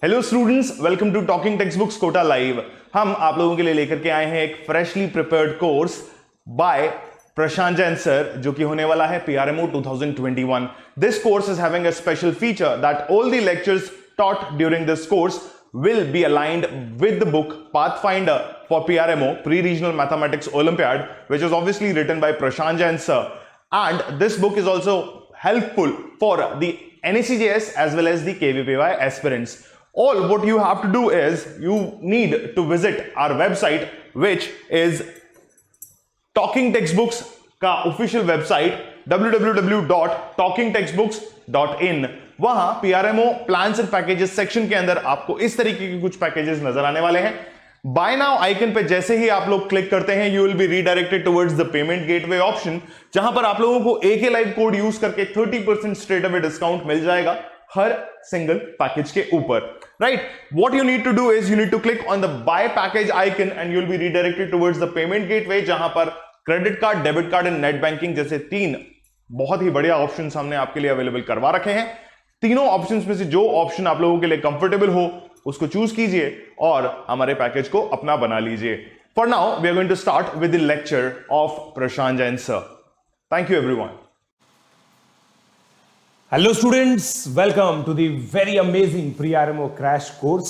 Hello students, welcome to talking text books Kota live. हम आप लोगों के लिए लेकर के आए हैं एक फ्रेशली प्रिपेयर्ड कोर्स बाय प्रशांत जैन सर, जो कि होने वाला है PRMO 2021। This course is having a special feature that all the lectures taught during this course will be aligned with the book Pathfinder for PRMO Pre-Regional Mathematics Olympiad, which is obviously written by Prashant Jain sir. And this book is also helpful for the NACJS as well as the KVPY aspirants. All what you have to do is you need to visit our website, which is Talking Textbooks का official website www.talkingtextbooks.in। वहां PRMO plans and packages section के अंदर आपको इस तरीके के कुछ packages नजर आने वाले हैं। बाय नाउ आइकन पे जैसे ही आप लोग क्लिक करते हैं, you will be redirected towards the payment gateway option, जहां पर आप लोगों को AK लाइव कोड यूज करके 30% स्ट्रेट अवे डिस्काउंट मिल जाएगा हर सिंगल पैकेज के ऊपर। Right, what you need to do is you need to click on the buy package icon and you will be redirected towards the payment gateway, जहां पर credit card, debit card and net banking जैसे 3 बहुत ही बढ़िया options हमने आपके लिए available करवा रखे हैं। तीनों ऑप्शंस में से जो ऑप्शन आप लोगों के लिए कंफर्टेबल हो उसको चूज कीजिए और हमारे पैकेज को अपना बना लीजिए। For now we are going to start with the lecture of Prashant Jain sir. Thank you everyone. Hello students, welcome to the very amazing PRMO crash course.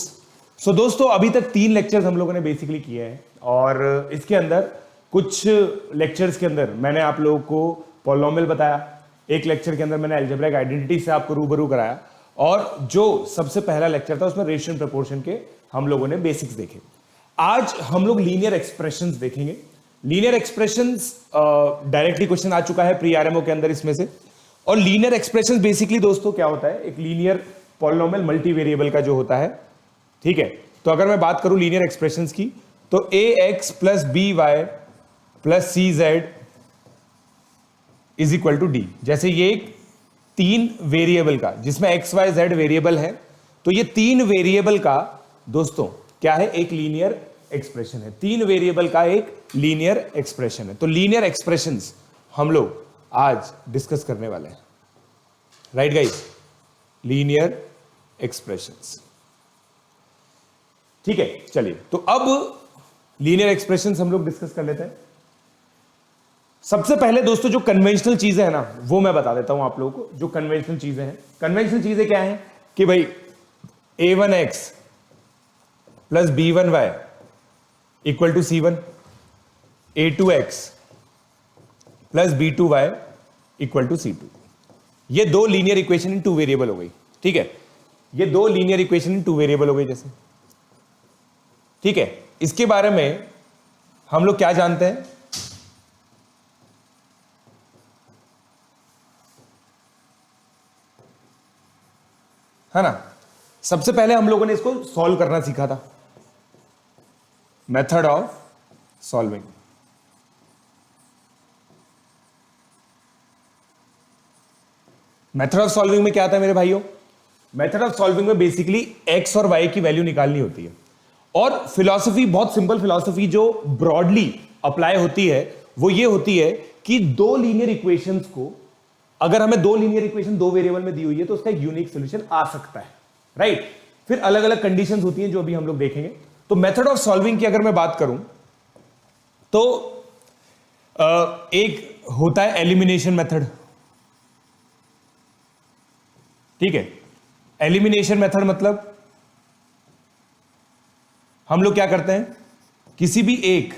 So दोस्तों, अभी तक 3 लेक्चर्स हम लोगों ने बेसिकली किए हैं और इसके अंदर कुछ लेक्चर्स के अंदर मैंने आप लोगों को पॉलिनोमियल बताया, एक लेक्चर के अंदर मैंने अलजेब्रिक आइडेंटिटी से आपको रूबरू कराया, और जो सबसे पहला लेक्चर था उसमें रेशियो एंड प्रोपोर्शन के हम लोगों ने बेसिक्स देखे। आज हम लोग लीनियर एक्सप्रेशंस देखेंगे। लीनियर एक्सप्रेशंस डायरेक्टली क्वेश्चन आ चुका है PRMO के अंदर इसमें से। और लीनियर एक्सप्रेशंस बेसिकली दोस्तों क्या होता है, एक लीनियर पॉलिनोमियल मल्टी वेरिएबल का जो होता है, ठीक है। तो अगर मैं बात करूं लीनियर एक्सप्रेशंस की, तो AX plus BY plus CZ is equal to D। जैसे ये एक 3 वेरिएबल का, जिसमें XYZ वेरिएबल है, तो ये 3 वेरिएबल का दोस्तों क्या है, एक लीनियर एक्सप्रेशन है। 3 वेरिएबल का एक लीनियर एक्सप्रेशन है। तो लीनियर एक्सप्रेशंस हम लोग आज डिस्कस करने वाले हैं। राइट गाइस, लीनियर एक्सप्रेशंस, ठीक है। चलिए, तो अब लीनियर एक्सप्रेशंस हम लोग डिस्कस कर लेते हैं। सबसे पहले दोस्तों जो कन्वेंशनल चीजें हैं ना, वो मैं बता देता हूं आप लोगों को। जो कन्वेंशनल चीजें हैं, कन्वेंशनल चीजें क्या हैं कि भाई A1X plus B1Y equal to C1, A2X plus B2Y equal to C2। ये 2 लीनियर इक्वेशन इन 2 वेरिएबल हो गई, ठीक है। ये 2 लीनियर इक्वेशन इन 2 वेरिएबल हो गई जैसे, ठीक है। इसके बारे में हम लोग क्या जानते हैं, है ना। सबसे पहले हम लोगों ने इसको सॉल्व करना सीखा था, method of solving. Method of solving में क्या आता है मेरे भाइयों, मेथड ऑफ सॉल्विंग में बेसिकली x और y की वैल्यू निकालनी होती है। और फिलॉसफी बहुत सिंपल फिलॉसफी जो ब्रॉडली अप्लाई होती है वो ये होती है कि 2 लीनियर इक्वेशंस को, अगर हमें 2 लीनियर इक्वेशन 2 वेरिएबल में दी हुई है तो उसका एक यूनिक सॉल्यूशन आ सकता है, राइट। फिर अलग अलग कंडीशंस होती हैं जो अभी हम लोग देखेंगे। तो मेथड ऑफ सॉल्विंग की अगर मैं बात करूं तो एक होता है एलिमिनेशन मेथड, ठीक है। एलिमिनेशन मेथड मतलब हम लोग क्या करते हैं, किसी भी एक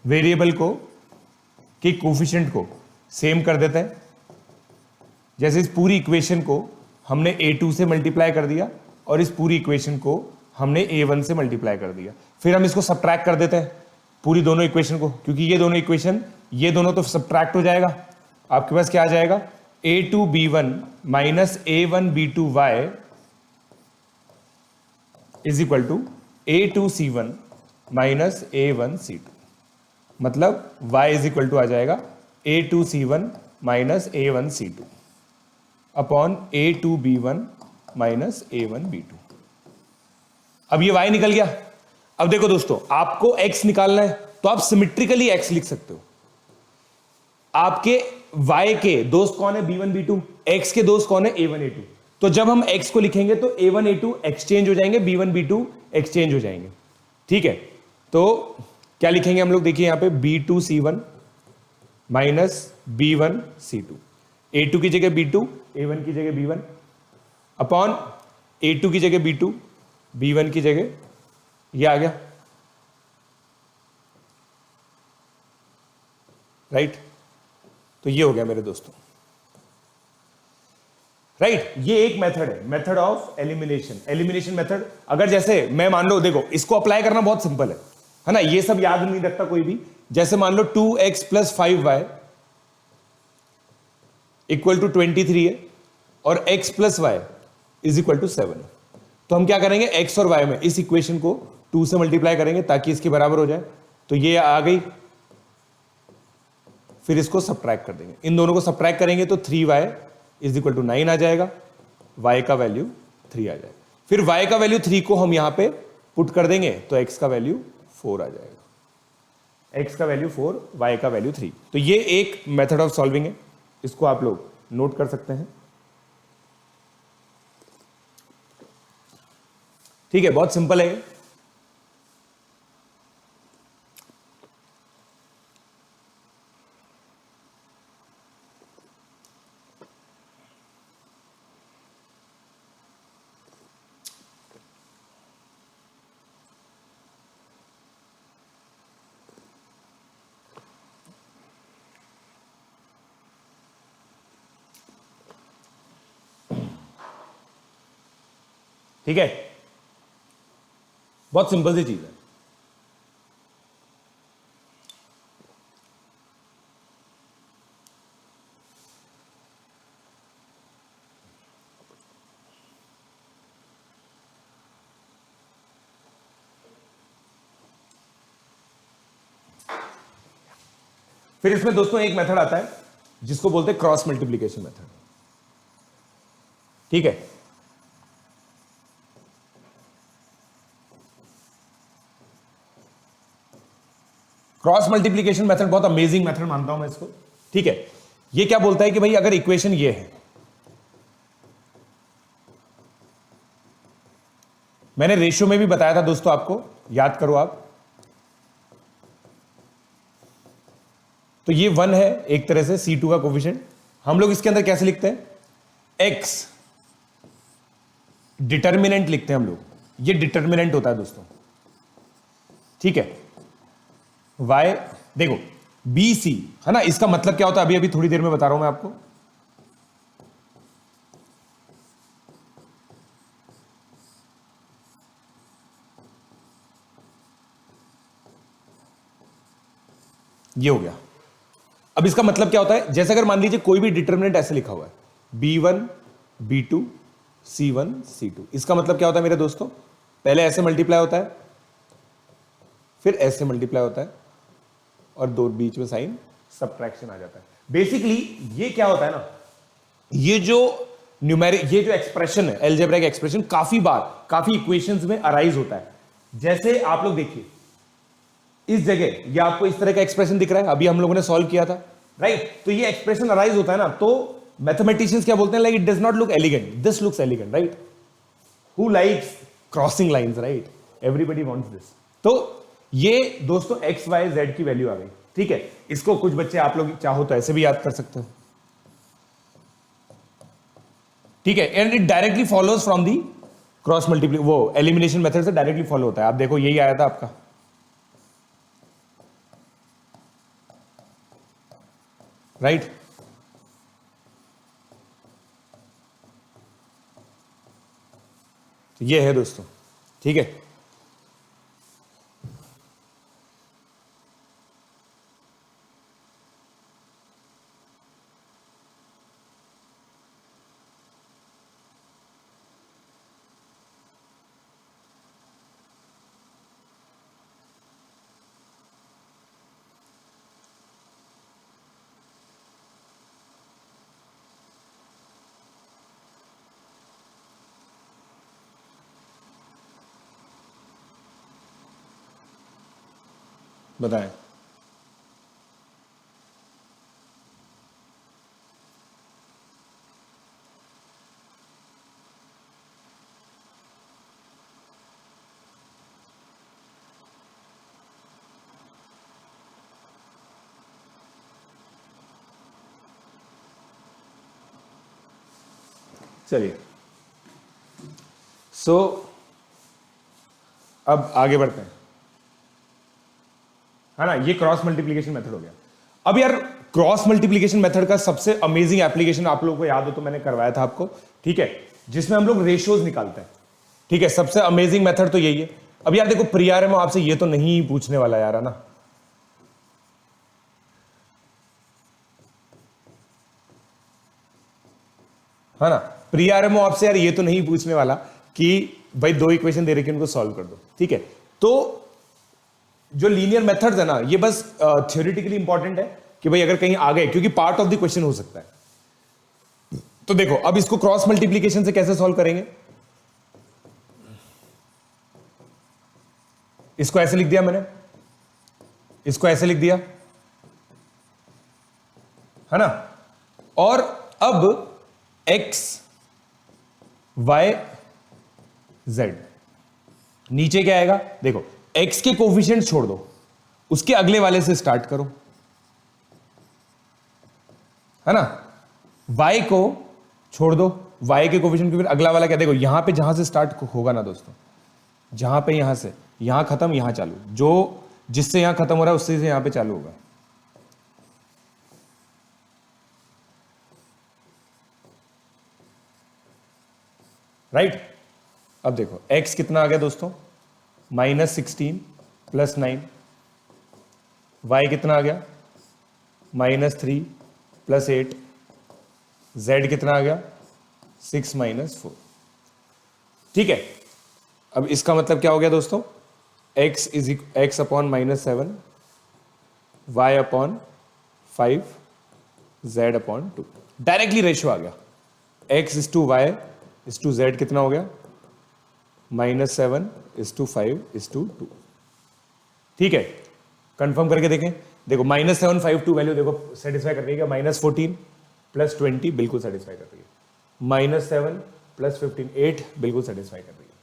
वेरिएबल को कि कोफिशिएंट को सेम कर देते हैं। जैसे इस पूरी इक्वेशन को हमने A2 से मल्टीप्लाई कर दिया और इस पूरी इक्वेशन को हमने A1 से मल्टीप्लाई कर दिया। फिर हम इसको सब्ट्रैक्ट कर देते हैं पूरी दोनों इक्वेशन को, क्योंकि ये दोनों इक्वेशन, ये दोनों तो सब्ट्रैक्ट हो जाएगा। आपके पास क्या आ जाएगा, A2B1 minus A1B2Y is equal to A2C1 minus A1C2। मतलब y इज इक्वल टू आ जाएगा A2C1 minus A1C2 upon A2B1 minus A1B2। अब ये y निकल गया। अब देखो दोस्तों, आपको x निकालना है तो आप सिमेट्रिकली x लिख सकते हो। आपके y के दोस्त कौन है, b1 b2, x के दोस्त कौन है, a1 a2। तो जब हम x को लिखेंगे तो a1 a2 एक्सचेंज हो जाएंगे, b1 b2 एक्सचेंज हो जाएंगे। ठीक है, तो क्या लिखेंगे हम लोग, देखिए यहां पे b2 c1 minus b1 c2, a2 की जगह b2, a1 की जगह b1 अपॉन a2 की जगह b2, b1 की जगह ये आ गया, राइट। तो ये हो गया मेरे दोस्तों, राइट। ये एक मेथड है, method of elimination, elimination method. अगर जैसे मैं मान लो, देखो इसको अप्लाई करना बहुत सिंपल है ना, ये सब याद नहीं रखता कोई भी। जैसे मान लो 2x plus 5y equal to 23 है और x plus y is equal to 7, तो हम क्या करेंगे, x और y में इस इक्वेशन को 2 से मल्टीप्लाई करेंगे ताकि इसके बराबर हो जाए। तो ये आ गई, फिर इसको सब्ट्रैक्ट कर देंगे, इन दोनों को सब्ट्रैक्ट करेंगे तो 3y इज इक्वल टू 9 आ जाएगा, y का वैल्यू 3 आ जाएगा। फिर y का वैल्यू 3 को हम यहां पे पुट कर देंगे तो x का वैल्यू 4 आ जाएगा, x का वैल्यू 4, y का वैल्यू 3। तो ये एक मेथड ऑफ सॉल्विंग है, इसको आप लोग नोट कर सकते हैं। ठीक है, बहुत सिंपल है। ठीक है, बहुत सिंपल सी चीज है। फिर इसमें दोस्तों एक मेथड आता है जिसको बोलते हैं क्रॉस मल्टीप्लीकेशन मेथड। ठीक है, क्रॉस मल्टीप्लीकेशन मेथड बहुत अमेजिंग मेथड मानता हूं मैं इसको। ठीक है, ये क्या बोलता है कि भाई अगर इक्वेशन ये है, मैंने रेशियो में भी बताया था दोस्तों, आपको याद करो आप, तो ये 1 है एक तरह से C2 का कोफिशिएंट। हम लोग इसके अंदर कैसे लिखते हैं, x डिटर्मिनेंट लिखते हैं हम लोग, ये डिटर्मिनेंट होता है दोस्तों। ठीक है, y देखो BC है ना, इसका मतलब क्या होता है अभी अभी थोड़ी देर में बता रहा हूं मैं आपको। ये हो गया। अब इसका मतलब क्या होता है, जैसे अगर मान लीजिए कोई भी डिटर्मिनेंट ऐसे लिखा हुआ है B1 B2 C1 C2, इसका मतलब क्या होता है मेरे दोस्तों, पहले ऐसे मल्टीप्लाई होता है, फिर ऐसे मल्टीप्लाई होता है और दो बीच में साइन सब्ट्रैक्शन आ जाता है। बेसिकली ये क्या होता है ना, ये जो न्यूमेरिक, ये जो एक्सप्रेशन है अलजेब्रिक एक्सप्रेशन, काफी बार काफी इक्वेशंस में अराइज होता है। जैसे आप लोग देखिए इस जगह ये आपको इस तरह का एक्सप्रेशन दिख रहा है, अभी हम लोगों ने सॉल्व किया था, राइट। तो ये एक्सप्रेशन अराइज होता है ना, तो मैथमेटिशियंस क्या बोलते हैं, like it does not look elegant, this looks elegant, right. Who likes crossing lines, right, everybody wants this. तो ये दोस्तों एक्स वाई जेड की वैल्यू आ गई। ठीक है, इसको कुछ बच्चे आप लोग चाहो तो ऐसे भी याद कर सकते हो। ठीक है, and it directly follows from the cross multiply, वो एलिमिनेशन मेथड से डायरेक्टली फॉलो होता है। आप देखो यही आया था आपका, राइट। तो ये है दोस्तों, ठीक है। बताएं। चलिए सो अब आगे बढ़ते हैं, है ना। ये क्रॉस मल्टीप्लीकेशन मेथड हो गया। अब यार क्रॉस मल्टीप्लीकेशन मेथड का सबसे अमेजिंग एप्लीकेशन आप लोगों को याद हो तो मैंने करवाया था आपको, ठीक है, जिसमें हम लोग रेशियोज निकालते हैं, ठीक है। सबसे अमेजिंग मेथड तो यही है। अब यार देखो प्री आरएमओ आपसे ये तो नहीं पूछने वाला यार, है ना। है ना, प्री आरएमओ आपसे यार ये तो नहीं पूछने वाला कि भाई दो इक्वेशन दे रखे उनको सॉल्व कर दो, ठीक है। तो जो लीनियर मेथड्स है ना, ये बस थ्योरेटिकली इंपॉर्टेंट है कि भाई अगर कहीं आ गए, क्योंकि पार्ट ऑफ द क्वेश्चन हो सकता है। तो देखो अब इसको क्रॉस मल्टीप्लीकेशन से कैसे सॉल्व करेंगे, इसको ऐसे लिख दिया मैंने, इसको ऐसे लिख दिया, है ना। और अब x y z नीचे क्या आएगा, देखो x के कोफिशिएंट छोड़ दो, उसके अगले वाले से स्टार्ट करो, है ना। y को छोड़ दो, y के कोफिशिएंट के फिर अगला वाला क्या, देखो यहां पे जहां से स्टार्ट होगा ना दोस्तों, जहां पे यहां से यहां खत्म यहां चालू, जो जिससे यहां खत्म हो रहा है उससे से यहां पे चालू होगा। राइट अब देखो x कितना आ गया दोस्तों, -16 + 9, y कितना आ गया, -3 + 8, z कितना आ गया, 6 - 4, ठीक है। अब इसका मतलब क्या हो गया दोस्तों, x upon -7, y upon 5, z upon 2, directly ratio आ गया। x is to y is to z कितना हो गया, -7 is to 5 is to 2, ठीक है। कंफर्म करके देखें, देखो -7 5 2 वैल्यू देखो सेटिस्फाई कर रही है, -14 + 20 बिल्कुल सेटिस्फाई कर रही है, -7 + 15 8 बिल्कुल सेटिस्फाई कर रही है,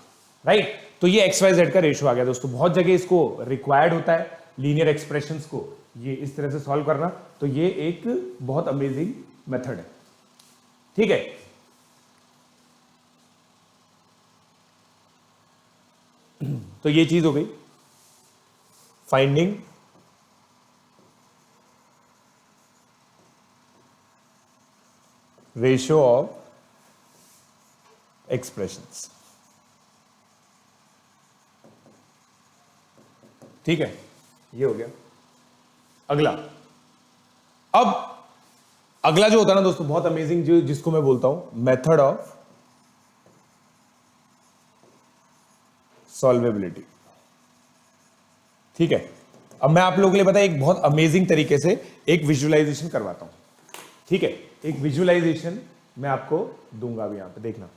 राइट। तो ये एक्स वाई जेड का रेशियो आ गया दोस्तों। बहुत जगह इसको रिक्वायर्ड होता है लीनियर एक्सप्रेशंस को ये इस तरह से सॉल्व करना, तो ये एक बहुत अमेजिंग मेथड है, ठीक है। तो ये चीज हो गई फाइंडिंग रेशियो ऑफ एक्सप्रेशंस, ठीक है, ये हो गया। अगला, अब अगला जो होता है ना दोस्तों बहुत अमेजिंग, जो जिसको मैं बोलता हूं मेथड ऑफ सॉल्वेबिलिटी, ठीक है। अब मैं आप लोगों के लिए पता है एक बहुत अमेजिंग तरीके से एक विजुअलाइजेशन करवाता हूं, ठीक है। एक विजुअलाइजेशन मैं आपको दूंगा अभी यहां पे, देखना,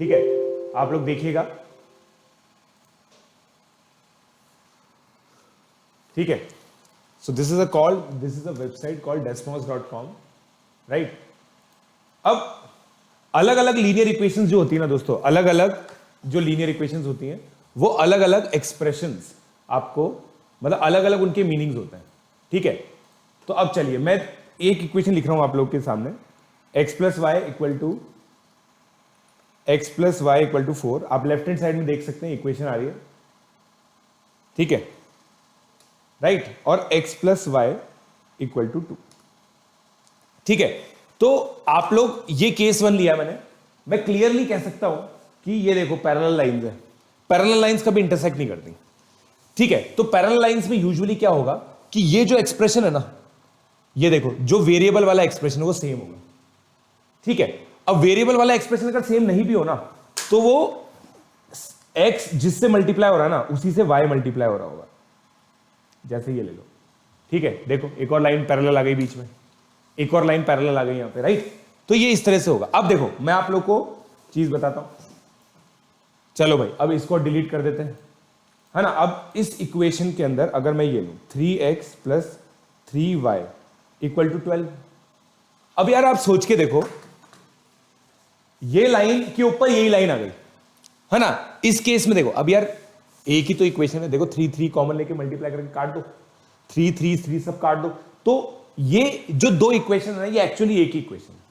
ठीक है। आप लोग देखिएगा, ठीक है। So this is a website called desmos.com, right. अब अलग अलग लीनियर इक्वेशंस जो होती है ना दोस्तों, अलग अलग जो लीनियर इक्वेशंस होती हैं वो अलग अलग एक्सप्रेशंस आपको, मतलब अलग अलग उनके मीनिंग्स होते हैं, ठीक है। तो अब चलिए मैं एक इक्वेशन लिख रहा हूं आप लोग के सामने, x + y = 4। आप लेफ्ट हैंड साइड में देख सकते हैं इक्वेशन आ रही है, ठीक है, राइट। और x + y = 2, ठीक है। तो आप लोग ये केस 1 लिया मैंने, मैं क्लियरली कह सकता हूं कि ये देखो पैरेलल लाइंस है, पैरेलल लाइंस कभी इंटरसेक्ट नहीं करती, ठीक है। तो पैरेलल लाइंस में यूजुअली क्या होगा कि ये जो एक्सप्रेशन है ना, ये देखो जो वेरिएबल वाला एक्सप्रेशन है वो सेम होगा, ठीक है। अब वेरिएबल वाला एक्सप्रेशन अगर सेम नहीं भी हो ना, तो वो x जिससे मल्टीप्लाई हो रहा है ना उसी से y मल्टीप्लाई हो रहा होगा, जैसे ये ले लो, ठीक है। देखो एक और लाइन पैरेलल आ गई बीच में, एक और लाइन पैरेलल आ गई यहां पे, राइट। तो ये इस तरह से होगा। अब देखो मैं आप लोग को चीज बताता हूं, चलो भाई अब इसको डिलीट कर देते हैं, है ना। अब इस इक्वेशन के अंदर अगर मैं ये लूं 3x + 3y = 12, अब यार आप सोच के देखो, ये लाइन के ऊपर यही लाइन आ गई, है ना। इस केस में देखो अब यार एक ही तो इक्वेशन है, देखो 3 3 कॉमन लेके मल्टीप्लाई करके काट दो, 3 3 3 सब काट दो, तो ये जो दो इक्वेशन है ना ये एक्चुअली एक ही इक्वेशन है,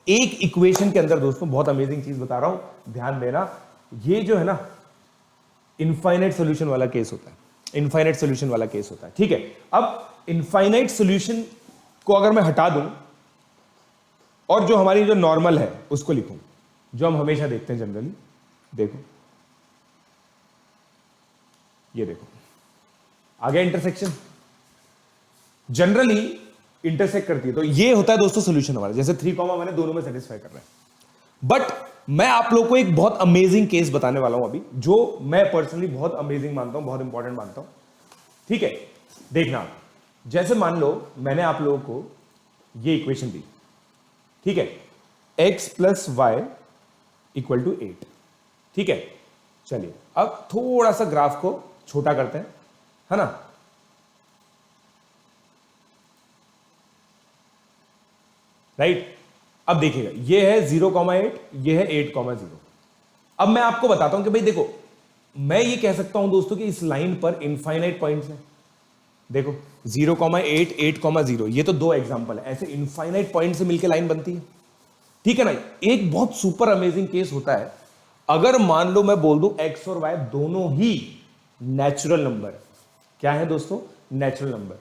एक इक्वेशन के अंदर दोस्तों बहुत अमेजिंग चीज बता रहा हूं, ध्यान देना। ये जो है ना इनफाइनाइट सॉल्यूशन वाला केस होता है, इनफाइनाइट सॉल्यूशन वाला केस होता है, ठीक है। अब इनफाइनाइट सॉल्यूशन को अगर मैं हटा दूं और जो हमारी जो नॉर्मल है उसको लिखूं, जो हम हमेशा देखते हैं जनरली, देखो ये देखो आ गया इंटरसेक्शन, जनरली इंटरसेक्ट करती है, तो ये होता है दोस्तों सॉल्यूशन हमारा, जैसे 3,1 है, दोनों में सेटिस्फाई कर रहा है। बट मैं आप लोग को एक बहुत अमेजिंग केस बताने वाला हूं अभी, जो मैं पर्सनली बहुत अमेजिंग मानता हूं, बहुत इंपॉर्टेंट मानता हूं, ठीक है। देखना, जैसे मान लो मैंने आप लोगों को ये इक्वेशन दी, ठीक है, x plus y equal to 8, ठीक है। चलिए अब थोड़ा सा ग्राफ को छोटा करते हैं, है ना। राइट, अब देखिएगा ये है 0,8, ये है 8,0। अब मैं आपको बताता हूं कि भाई देखो, मैं ये कह सकता हूं दोस्तों कि इस लाइन पर इनफाइनाइट पॉइंट्स हैं। देखो 0,8, 8,0, ये तो दो एग्जांपल है, ऐसे इनफाइनाइट पॉइंट से मिलकर लाइन बनती है, ठीक है ना। एक बहुत सुपर अमेजिंग केस होता है, अगर मान लो मैं बोल दूं x और y दोनों ही नेचुरल नंबर, क्या है दोस्तों, नेचुरल नंबर,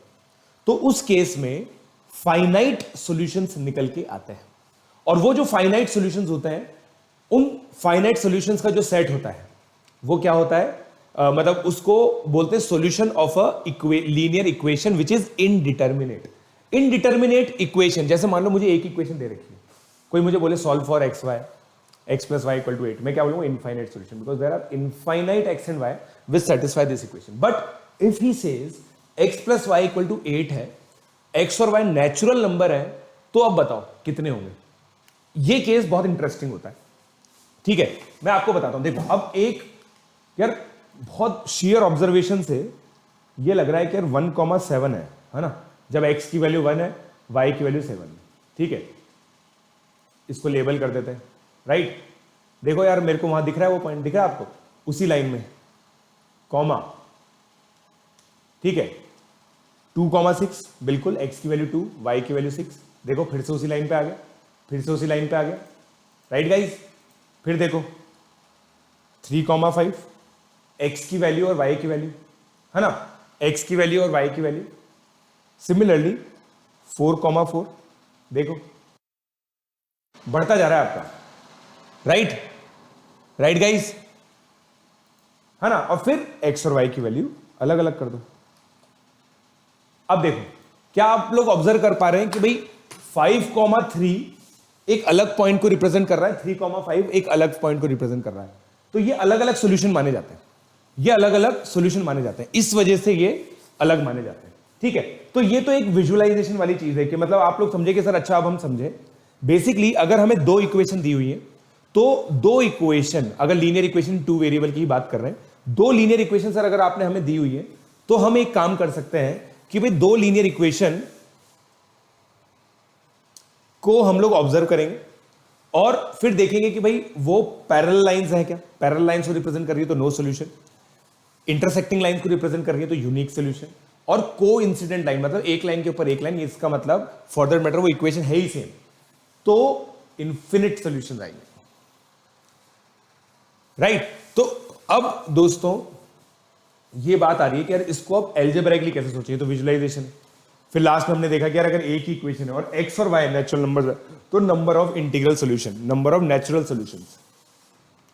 तो उस केस में फाइनाइट सॉल्यूशंस निकल के आते हैं। और वो जो फाइनाइट सॉल्यूशंस होते हैं, उन फाइनाइट सॉल्यूशंस का जो सेट होता है वो क्या होता है, मतलब उसको बोलते हैं solution of a linear equation which is indeterminate. Indeterminate equation, जैसे मान लो मुझे एक इक्वेशन दे रखी है, कोई मुझे बोले solve for x y, x plus y equal to 8, मैं क्या बोलूंगा, infinite solution, because there are infinite x and y which satisfy this equation. But if he says x plus y equal to 8 है, x और y natural number है, तो अब बताओ कितने होंगे। ये केस बहुत इंटरेस्टिंग होता है, ठीक है। मैं आपको बताता हूं, देखो अब एक यार बहुत शेयर ऑब्जर्वेशन से ये लग रहा है कि यार 1,7 है ना, जब x की वैल्यू 1 है, y की वैल्यू 7 है, ठीक है। इसको लेबल कर देते हैं, राइट। देखो यार मेरे को वहां दिख रहा है, वो पॉइंट दिख रहा है आपको, उसी लाइन में कॉमा, ठीक है। 2,6 बिल्कुल, x की वैल्यू 2, y की वैल्यू 6, देखो फिर से उसी लाइन पे आ गया, फिर से उसी लाइन पे आ गया, राइट गाइस। फिर देखो 3,5, x की वैल्यू और y की वैल्यू, है ना, x की वैल्यू और y की वैल्यू। सिमिलरली 4,4, देखो बढ़ता जा रहा है आपका, राइट, राइट गाइस, है ना। और फिर x और y की वैल्यू अलग अलग कर दो। अब देखो क्या आप लोग ऑब्जर्व कर पा रहे हैं कि भाई 5,3 एक अलग पॉइंट को रिप्रेजेंट कर रहा है, 3,5 एक अलग पॉइंट को रिप्रेजेंट कर रहा है, तो ये अलग अलग सॉल्यूशन माने जाते हैं, ये अलग अलग सॉल्यूशन माने जाते हैं, इस वजह से ये अलग माने जाते हैं, ठीक है। तो ये तो एक विजुअलाइजेशन वाली चीज है कि मतलब आप लोग समझे कि सर अच्छा अब हम समझे। बेसिकली अगर हमें दो इक्वेशन दी हुई है, तो दो इक्वेशन, अगर लीनियर इक्वेशन 2 वेरिएबल की बात कर रहे हैं, दो लीनियर इक्वेशन सर अगर आपने हमें दी हुई है, तो हम एक काम कर सकते हैं कि भाई दो लीनियर इक्वेशन को हम लोग ऑब्जर्व करेंगे और फिर देखेंगे कि भाई वो पैरेलल लाइंस है क्या, पैरेलल लाइंस को रिप्रेजेंट कर रही है तो नो सॉल्यूशन, इंटरसेक्टिंग लाइंस को रिप्रेजेंट कर रही है तो यूनिक सॉल्यूशन, और को इंसिडेंट लाइन मतलब एक लाइन के ऊपर एक लाइन, इसका मतलब फॉर दैट मैटर वो इक्वेशन है ही सेम, तो इन्फिनिट सॉल्यूशन आएंगे, राइट। तो अब दोस्तों ये बात आ रही है कि यार इसको अब एल्जेब्राइकली कैसे सोचिए, तो विजुअलाइजेशन। फिर लास्ट में हमने देखा कि यार अगर एक ही इक्वेशन है और x और y नेचुरल नंबर्स है, तो number of integral solution, number of natural solutions,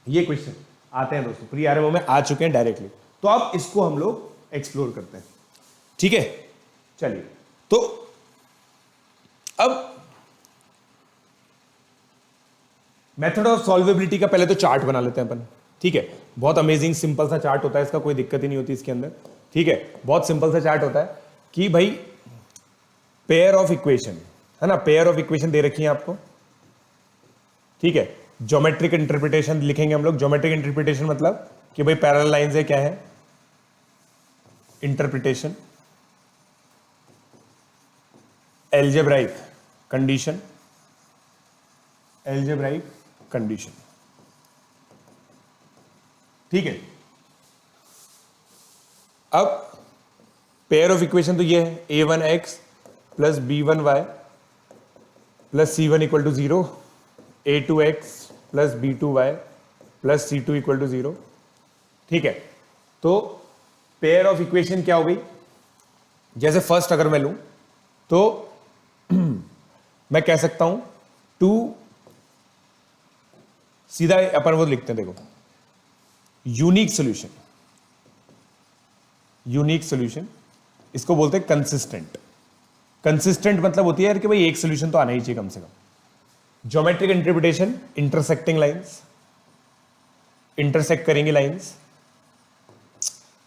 ये क्वेश्चन आते हैं दोस्तों, प्री आरएमओ में आ चुके हैं डायरेक्टली। तो अब इसको हम लोग एक्सप्लोर करते हैं, ठीक है। चलिए तो अब मेथड ऑफ सॉल्वेबिलिटी का पहले तो चार्ट बना लेते हैं अपन, ठीक है। बहुत अमेजिंग सिंपल सा चार्ट होता है, इसका कोई दिक्कत ही नहीं होती इसके अंदर, ठीक है। बहुत सिंपल सा चार्ट होता है कि भाई पेयर ऑफ इक्वेशन, है ना, पेयर ऑफ इक्वेशन दे रखी है आपको, ठीक है। ज्योमेट्रिक इंटरप्रिटेशन लिखेंगे हम लोग, ज्योमेट्रिक इंटरप्रिटेशन मतलब कि भाई पैरेलल लाइंस है, क्या है, interpretation, algebraic condition, algebraic condition, ठीक है। अब पेयर ऑफ इक्वेशन तो ये है a1x plus b1y plus c1 equal to 0, a2x plus b2y plus c2 equal to 0। ठीक है, तो पेयर ऑफ इक्वेशन क्या हो गई? जैसे फर्स्ट अगर मैं लूं तो मैं कह सकता हूं टू, सीधा अपन वो लिखते हैं, देखो यूनिक सॉल्यूशन, यूनिक सॉल्यूशन इसको बोलते हैं कंसिस्टेंट। कंसिस्टेंट मतलब होती है यार कि भाई एक सॉल्यूशन तो आना ही चाहिए कम से कम। Geometric interpretation, intersecting lines, intersect करेंगे लाइंस।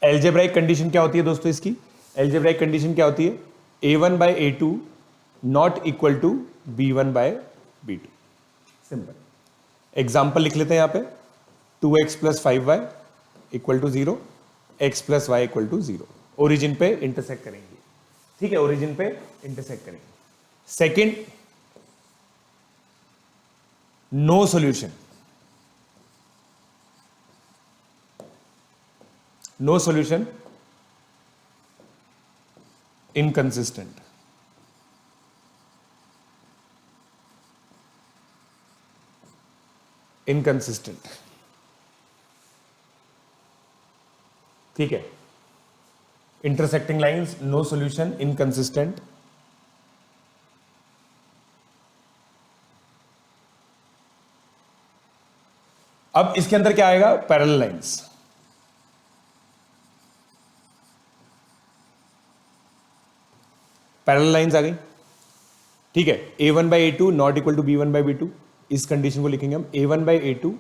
एल्जेब्राइक कंडीशन क्या होती है दोस्तों इसकी? एल्जेब्राइक कंडीशन क्या होती है? a1 by a2 not equal to b1 by b2। Simple example लिख लेते हैं यहां पे, 2x plus 5y equal to 0, x plus y equal to 0। Origin पे इंटरसेक्ट करेंगे, ठीक है, ओरिजिन पे इंटरसेक्ट करेंगे। Second, no solution, no solution inconsistent. Inconsistent, ठीक है, intersecting lines, no solution, inconsistent. अब इसके अंदर क्या आएगा? Parallel lines. पैरेलल लाइंस आ गई, ठीक है। a1 by a two not equal to b1 by b2, इस कंडीशन को लिखेंगे हम a1 by a two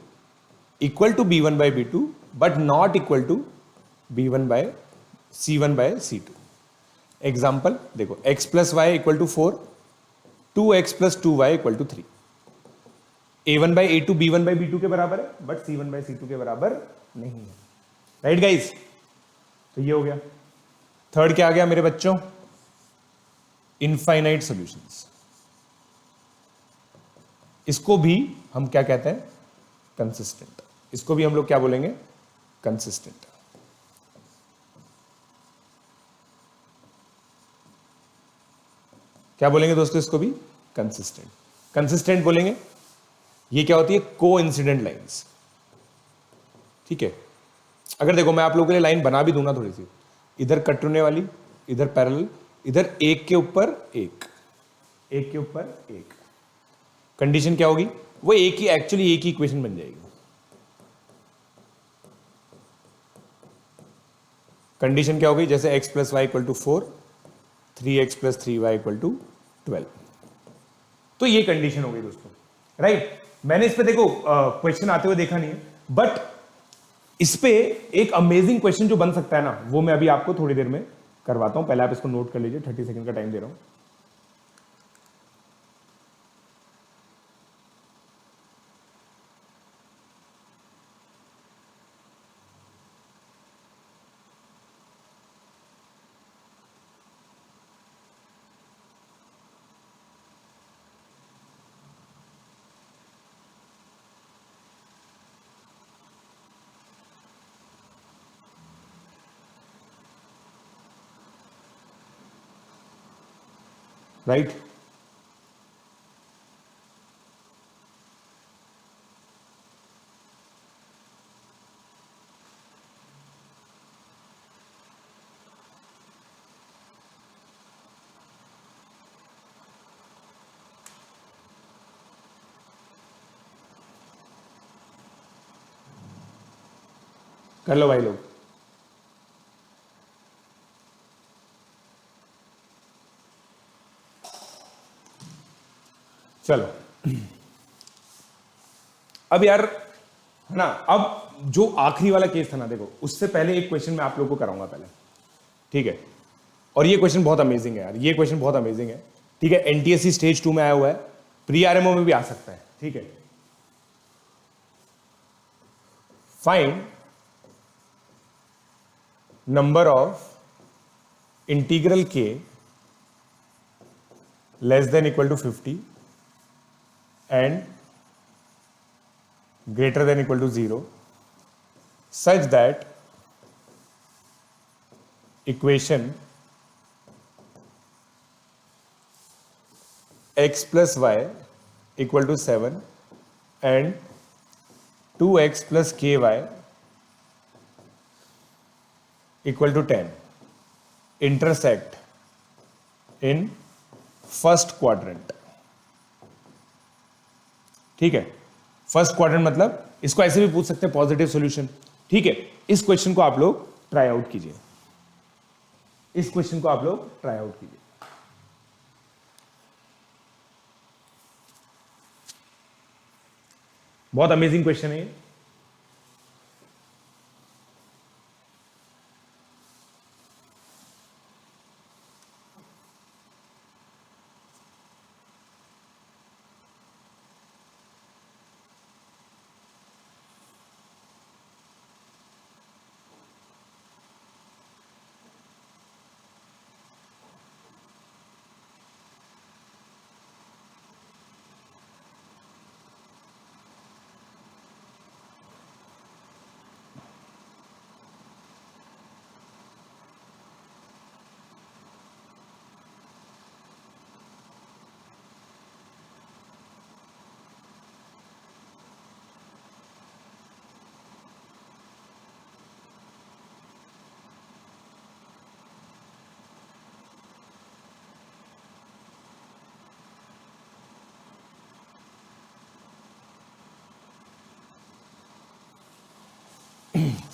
equal to b1 by b2 but not equal to b1 by c1 by c2। Example देखो, x plus y equal to 4, 2x plus 2y equal to 3। a1 by a2 b1 by b2 के बराबर है but c1 by c2 के बराबर नहीं है। Right guys, तो ये हो गया। थर्ड क्या आ गया मेरे बच्चों? Infinite solutions. इसको भी हम क्या कहते हैं? कंसिस्टेंट। इसको भी हम लोग क्या बोलेंगे? कंसिस्टेंट। क्या बोलेंगे दोस्तों इसको भी? कंसिस्टेंट। कंसिस्टेंट बोलेंगे। ये क्या होती है? को इंसिडेंट लाइन्स, ठीक है। अगर देखो मैं आप लोगों के लिए लाइन बना भी दूंगा थोड़ी सी, इधर कट होने वाली, इधर पैरेलल, इधर एक के ऊपर एक, एक के ऊपर एक, कंडीशन क्या होगी? वो एक ही, एक्चुअली एक ही इक्वेशन बन जाएगी। कंडीशन क्या होगी? जैसे x plus y equal to 4, 3x plus 3y equal to 12। तो ये कंडीशन हो गई दोस्तों, राइट। मैंने इस पे देखो क्वेश्चन आते हुए देखा नहीं है, बट इस पे एक अमेजिंग क्वेश्चन जो बन सकता है ना, वो मैं अभी आपको थोड़ी देर में करवाता हूं। पहले आप इसको नोट कर लीजिए, 30 सेकंड का टाइम दे रहा हूं। राइट, कर लो भाई लोग। चलो अब यार, है ना, अब जो आखिरी वाला केस था ना, देखो उससे पहले एक क्वेश्चन मैं आप लोगों को कराऊंगा पहले, ठीक है। और ये क्वेश्चन बहुत अमेजिंग है यार, ये क्वेश्चन बहुत अमेजिंग है, ठीक है। एनटीएससी स्टेज 2 में आया हुआ है, प्री आरएमओ में भी आ सकता है, ठीक है। फाइंड नंबर ऑफ इंटीग्रल के less than equal to 50 and greater than equal to 0 such that equation x plus y equal to 7 and 2x plus के Y equal to 10 intersect in first quadrant. ठीक है, first quadrant मतलब इसको ऐसे भी पूछ सकते हैं पॉजिटिव सॉल्यूशन। ठीक है, इस क्वेश्चन को आप लोग ट्राई आउट कीजिए, इस क्वेश्चन को आप लोग ट्राई आउट कीजिए। बहुत अमेजिंग क्वेश्चन है ये।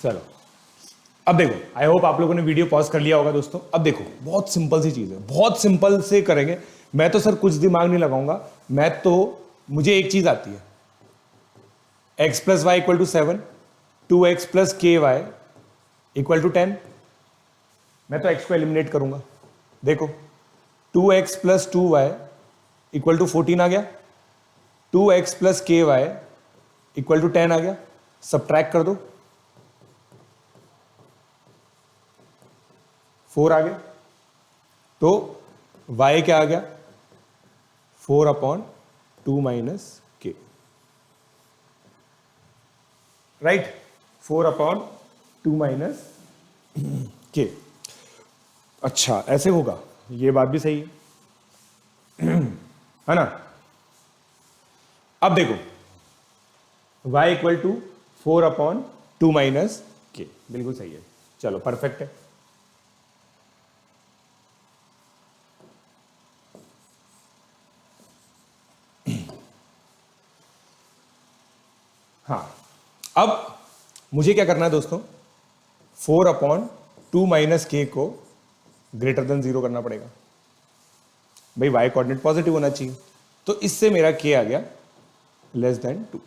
चलो अब देखो, आई होप आप लोगों ने वीडियो पॉज कर लिया होगा दोस्तों। अब देखो, बहुत सिंपल सी चीज है, बहुत सिंपल से करेंगे। मैं तो सर कुछ दिमाग नहीं लगाऊंगा, मैं तो मुझे एक चीज आती है, x plus y equal to 7, 2x plus के वाई इक्वल टू 10। मैं तो x को एलिमिनेट करूंगा। देखो 2x plus 2y equal to 14 आ गया, 2x प्लस के वाई इक्वल टू 10 आ गया। सब्ट्रैक्ट कर दो, 4 आ गया, तो y क्या आ गया, 4 अपॉन 2 माइनस के, राइट, 4 अपॉन 2 माइनस के। अच्छा ऐसे होगा, ये बात भी सही है ना। अब देखो y equal to 4 upon 2 minus k, बिल्कुल सही है। चलो परफेक्ट है। हाँ, अब मुझे क्या करना है दोस्तों, 4 अपॉन 2 माइनस के को ग्रेटर देन 0 करना पड़ेगा। भाई y कोऑर्डिनेट पॉजिटिव होना चाहिए, तो इससे मेरा k आ गया लेस देन 2,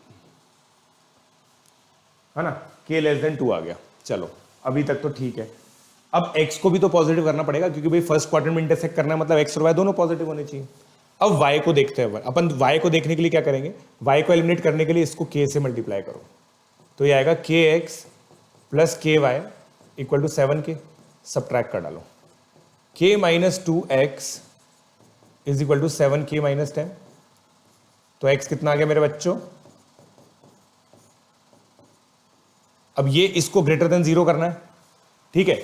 है ना, k लेस देन 2 आ गया। चलो अभी तक तो ठीक है। अब x को भी तो पॉजिटिव करना पड़ेगा, क्योंकि भाई फर्स्ट क्वाड्रेंट में इंटरसेक्ट करना है, मतलब x और y दोनों पॉजिटिव होने चाहिए। अब y को देखते हैं अपन, y को देखने के लिए क्या करेंगे, y को एलिमिनेट करने के लिए इसको k से मल्टीप्लाई करो, तो ये आएगा kx प्लस के Y equal to 7k। Subtract कर डालो, k minus 2x is equal to 7k minus 10, तो x कितना आ गया मेरे बच्चों। अब ये इसको ग्रेटर देन 0 करना है, ठीक है,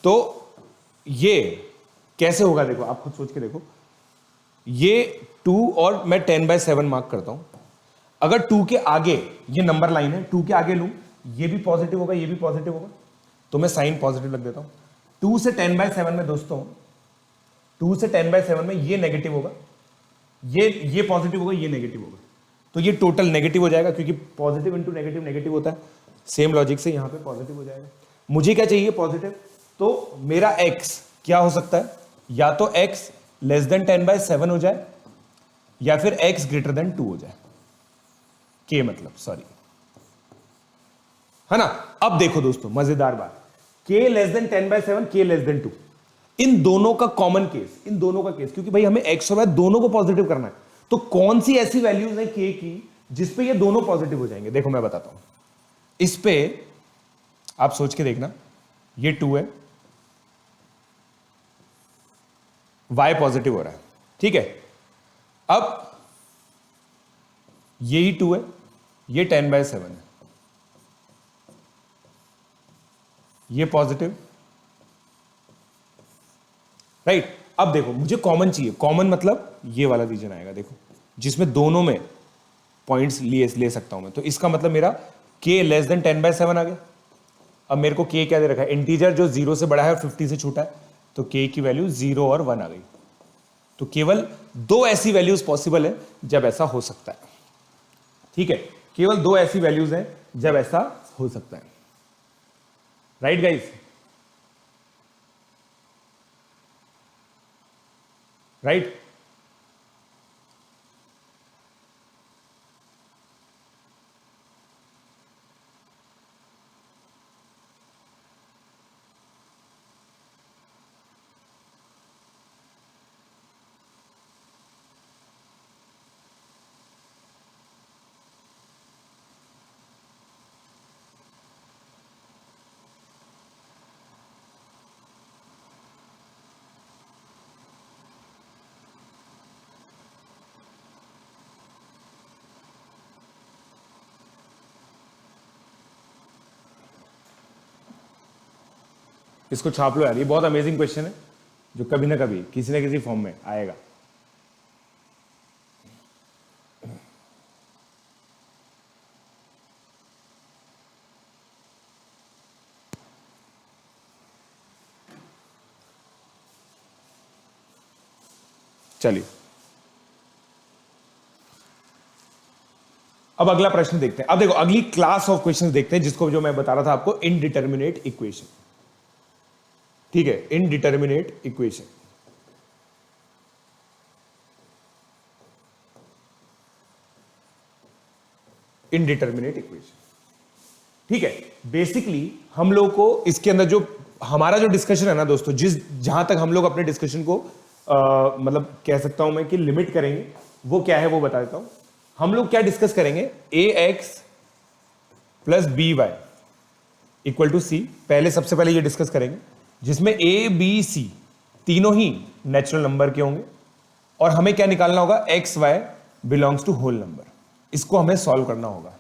तो ये कैसे होगा देखो, आप खुद सोच के देखो। ये 2 और मैं 10/7 मार्क करता हूं। अगर 2 के आगे ये नंबर लाइन है, 2 के आगे लूं, ये भी पॉजिटिव होगा, ये भी पॉजिटिव होगा, तो मैं साइन पॉजिटिव लग देता हूं। 2 से 10/7 में दोस्तों, 2 से 10/7 में ये नेगेटिव होगा, ये पॉजिटिव होगा, ये नेगेटिव होगा, तो ये टोटल नेगेटिव हो जाएगा, क्योंकि पॉजिटिव इंटू नेगेटिव नेगेटिव होता है। सेम लॉजिक से यहां पे पॉजिटिव हो जाएगा। मुझे क्या चाहिए, पॉजिटिव, तो मेरा x क्या हो सकता है, या तो x लेस देन 10/7 हो जाए, या फिर x ग्रेटर देन 2 हो जाए, k मतलब, सॉरी, है ना। अब देखो दोस्तों मजेदार बात, k less than 10/7, k less than 2, इन दोनों का कॉमन केस, इन दोनों का केस, क्योंकि भाई हमें x और y दोनों को पॉजिटिव करना है, तो कौन सी ऐसी वैल्यूज है k की जिसपे ये दोनों पॉजिटिव हो जाएंगे। देखो मैं बताता हूं, इस पे आप सोच के देखना, ये 2 है, y पॉजिटिव हो रहा है, ठीक है। अब ये ही 2 है, ये 10/7 है, ये पॉजिटिव, राइट। अब देखो मुझे कॉमन चाहिए, कॉमन मतलब ये वाला रीजन आएगा, देखो जिसमें दोनों में पॉइंट्स ले सकता हूं मैं। तो इसका मतलब मेरा k लेस देन 10/7 आ गया। अब मेरे को k क्या दे रखा है, इंटीजर जो 0 से बड़ा है और 50 से छोटा है, तो k की वैल्यू 0 और 1 आ गई। तो केवल 2 ऐसी वैल्यूज पॉसिबल है जब ऐसा हो सकता है। ठीक है, केवल 2 ऐसी वैल्यूज हैं जब ऐसा हो सकता है। Right guys, right. इसको छाप लो यार, ये बहुत अमेजिंग क्वेश्चन है जो कभी ना कभी किसी ना किसी फॉर्म में आएगा। चलिए अब अगला प्रश्न देखते हैं। अब देखो अगली क्लास ऑफ क्वेश्चंस देखते हैं जिसको जो मैं बता रहा था आपको, इनडिटर्मिनेट इक्वेशन। ठीक है, इनडिटर्मिनेट इक्वेशन। इनडिटर्मिनेट इक्वेशन, ठीक है। बेसिकली हम लोग को इसके अंदर जो हमारा जो डिस्कशन है ना दोस्तों, जहां तक हम लोग अपने डिस्कशन को मतलब कह सकता हूं मैं कि लिमिट करेंगे, वो क्या है वो बता देता हूं। हम लोग क्या डिस्कस करेंगे, ax plus B Y equal to C. पहले सबसे पहले ये डिस्कस करेंगे जिसमें a b c तीनों ही नेचुरल नंबर के होंगे और हमें क्या निकालना होगा, x y belongs to whole number. इसको हमें सॉल्व करना होगा,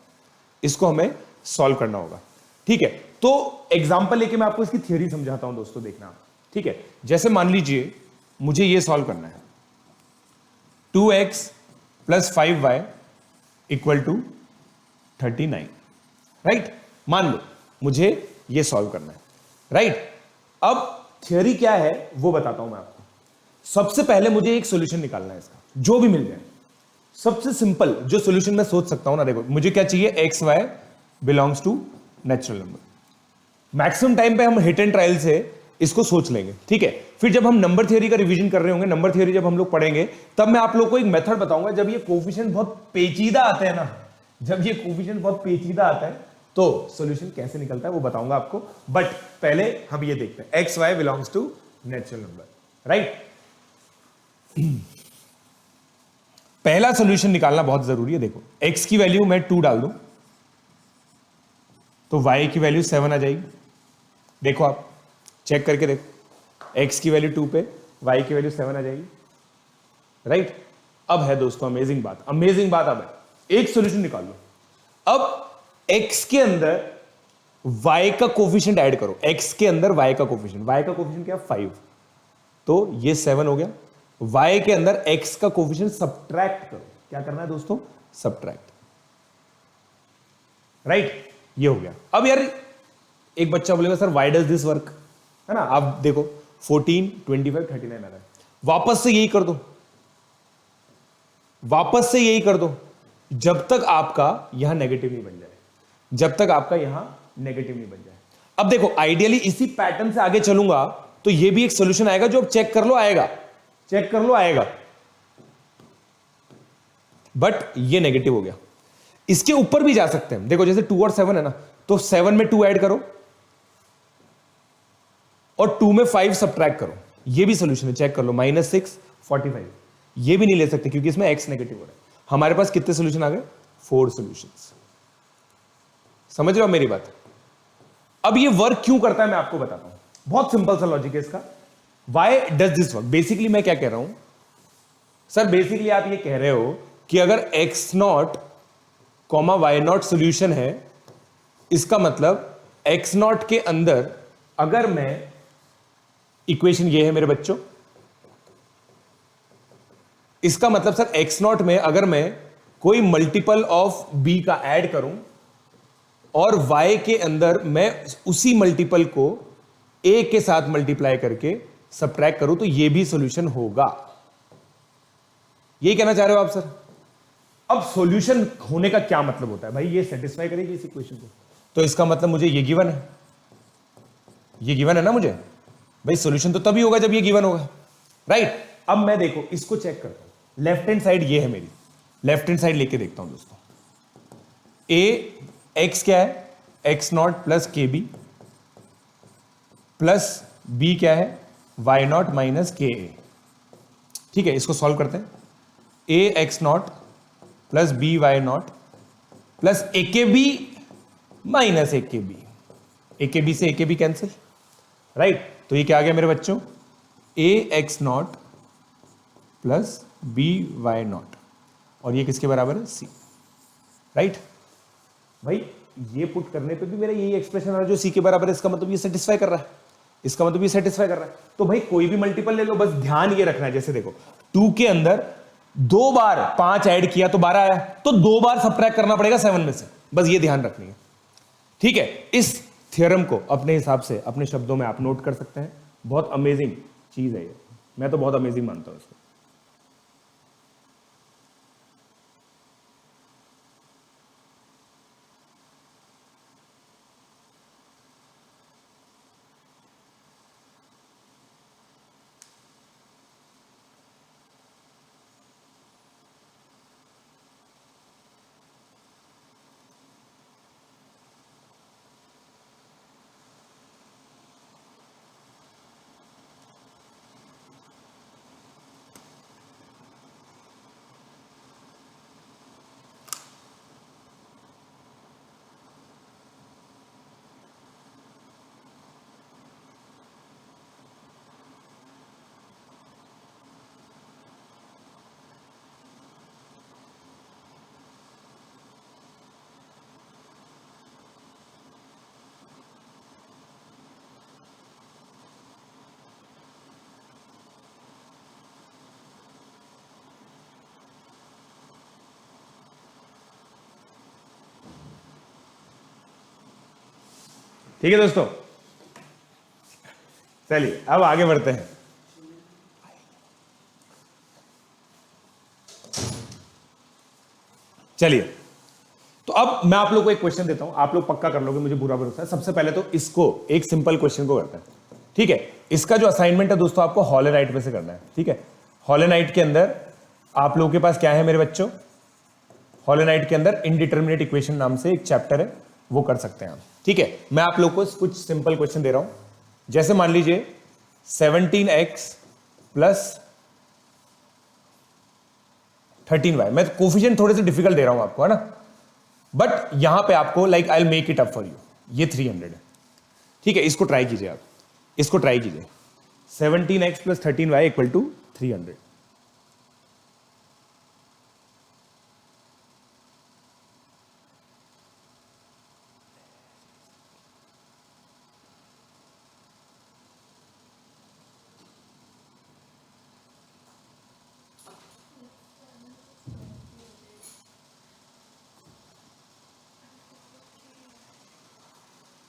इसको हमें सॉल्व करना होगा। ठीक है, तो एग्जांपल लेके मैं आपको इसकी थियरी समझाता हूं दोस्तों, देखना। ठीक है, जैसे मान लीजिए मुझे ये सॉल्व करना है, 2x plus 5y equal to 39। Right, मान लो मुझे ये सॉल्व करना है। राइट, अब थियरी क्या है वो बताता हूं मैं आपको। सबसे पहले मुझे एक सॉल्यूशन निकालना है इसका, जो भी मिल जाए। सबसे सिंपल जो सॉल्यूशन मैं सोच सकता हूं ना, देखो मुझे क्या चाहिए, x y belongs to natural number. Maximum time पे हम हिट एंड ट्रायल से इसको सोच लेंगे। ठीक है, फिर जब हम नंबर थ्योरी का रिवीजन कर रहे होंगे, नंबर थ्योरी जब हम लोग पढ़ेंगे, तब मैं आप लोग को एक मेथड बताऊंगा। जब ये कोफिशिएंट बहुत पेचीदा आते हैं ना, जब ये कोफिशिएंट बहुत पेचीदा आता है तो सॉल्यूशन कैसे निकलता है वो बताऊंगा आपको। बट पहले हम ये देखते हैं, x y belongs to natural number. Right, पहला सॉल्यूशन निकालना बहुत जरूरी है। देखो एक्स की वैल्यू मैं 2 डाल दूं तो y की वैल्यू 7 आ जाएगी। देखो आप चेक करके देखो, x की वैल्यू 2 पे y की वैल्यू 7 आ जाएगी। राइट, अब है दोस्तों अमेजिंग बात, अमेजिंग बात। अब है एक सॉल्यूशन निकाल लो। अब x के अंदर y का कोफिशिएंट ऐड करो, x के अंदर y का कोफिशिएंट क्या, 5, तो ये 7 हो गया। y के अंदर x का कोफिशिएंट सब्ट्रैक्ट करो, क्या करना है दोस्तों, सब्ट्रैक्ट। राइट, ये हो गया। अब यार एक बच्चा बोलेगा sir why does this work, है ना। आप देखो 14, 25, 39 आ रहा है, वापस से यही कर दो, वापस से यही कर दो, जब तक आपका यहां नेगेटिव नहीं बन जाए, जब तक आपका यहां नेगेटिव नहीं बन जाए। अब देखो आइडियली इसी पैटर्न से आगे चलूंगा तो ये भी एक सोल्यूशन आएगा जो अब चेक कर लो आएगा, चेक कर लो आएगा, बट ये नेगेटिव हो गया। इसके ऊपर भी जा सकते हैं, देखो जैसे 2 और 7 है ना, तो 7 में 2 ऐड करो और 2 में 5 सब्ट्रैक्ट करो, ये भी सोल्यूशन है, चेक कर लो, -6, 45। ये भी नहीं ले सकते क्योंकि इसमें x नेगेटिव हो रहा है। हमारे पास कितने सोल्यूशन आ गए, 4 सोल्यूशंस। समझ रहे हो मेरी बात। अब ये वर्क क्यों करता है मैं आपको बताता हूं, बहुत सिंपल सा लॉजिक है इसका। Why does this work, basically मैं क्या कह रहा हूं सर, बेसिकली आप ये कह रहे हो कि अगर x0, y0 सोल्यूशन है, इसका मतलब x0 के अंदर अगर मैं, इक्वेशन ये है मेरे बच्चों, इसका मतलब सर x0 में अगर मैं कोई मल्टीपल ऑफ b का ऐड करूं और y के अंदर मैं उसी मल्टीपल को a के साथ मल्टीप्लाई करके सब्ट्रैक्ट करूं, तो ये भी सॉल्यूशन होगा। यही कहना चाह रहे हो आप सर? अब सॉल्यूशन होने का क्या मतलब होता है भाई? ये सेटिस्फाई करेगी इस इक्वेशन को, तो इसका मतलब मुझे ये गिवन है, ये गिवन है ना मुझे भाई। सॉल्यूशन तो तभी होगा जब ये गिवन होगा, राइट? अब मैं देखो इसको चेक करता हूं, लेफ्ट हैंड साइड ये है मेरी, लेफ्ट हैंड साइड लेके देखता हूं दोस्तों। ए एक्स क्या है? एक्स नॉट प्लस के बी प्लस बी क्या है? वाई नॉट माइनस के ए। ठीक है, इसको सॉल्व करते हैं। A X not plus B Y not plus A के बी माइनस ए के बी, ए के बी से ए के बी कैंसिल, राइट? तो ये क्या आ गया मेरे बच्चों? A X not plus B Y not, और ये किसके बराबर है? C, right? भाई ये पुट करने पे भी मेरा यही एक्सप्रेशन आ रहा है जो सी के बराबर है, इसका मतलब ये सेटिस्फाई कर रहा है, इसका मतलब ये सेटिस्फाई कर रहा है। तो भाई कोई भी मल्टीपल ले लो, बस ध्यान ये रखना है, जैसे देखो 2 के अंदर 2 बार 5 ऐड किया तो 12 आया, तो 2 बार सबट्रैक्ट करना पड़ेगा 7 में से, बस ये ध्यान रखनी है। ठीक है, इस थ्योरम को अपने हिसाब से अपने शब्दों में आप नोट कर सकते हैं। बहुत अमेजिंग चीज है ये, मैं तो बहुत अमेजिंग मानता हूं इसको। ठीक है दोस्तों, चलिए अब आगे बढ़ते हैं। चलिए, तो अब मैं आप लोग को एक क्वेश्चन देता हूं, आप लोग पक्का कर लोगे, मुझे बुरा भरोसा है। सबसे पहले तो इसको एक सिंपल क्वेश्चन को करते हैं। ठीक है, इसका जो असाइनमेंट है दोस्तों आपको हॉलोनाइट में से करना है। ठीक है, हॉलोनाइट के अंदर आप लोगों के पास क्या है मेरे बच्चों? हॉलोनाइट के अंदर इनडिटर्मिनेट इक्वेशन नाम से एक चैप्टर है, वो कर सकते हैं आप। ठीक है, मैं आप लोग को कुछ सिंपल क्वेश्चन दे रहा हूं, जैसे मान लीजिए 17x प्लस 13y। मैं कोफिशिएंट थोड़े से डिफिकल्ट दे रहा हूं आपको, है ना, बट यहां पे आपको like I will make it up for you. ये 300 है। ठीक है, इसको ट्राई कीजिए आप, इसको ट्राई कीजिए। 17x plus 13y equal to 300।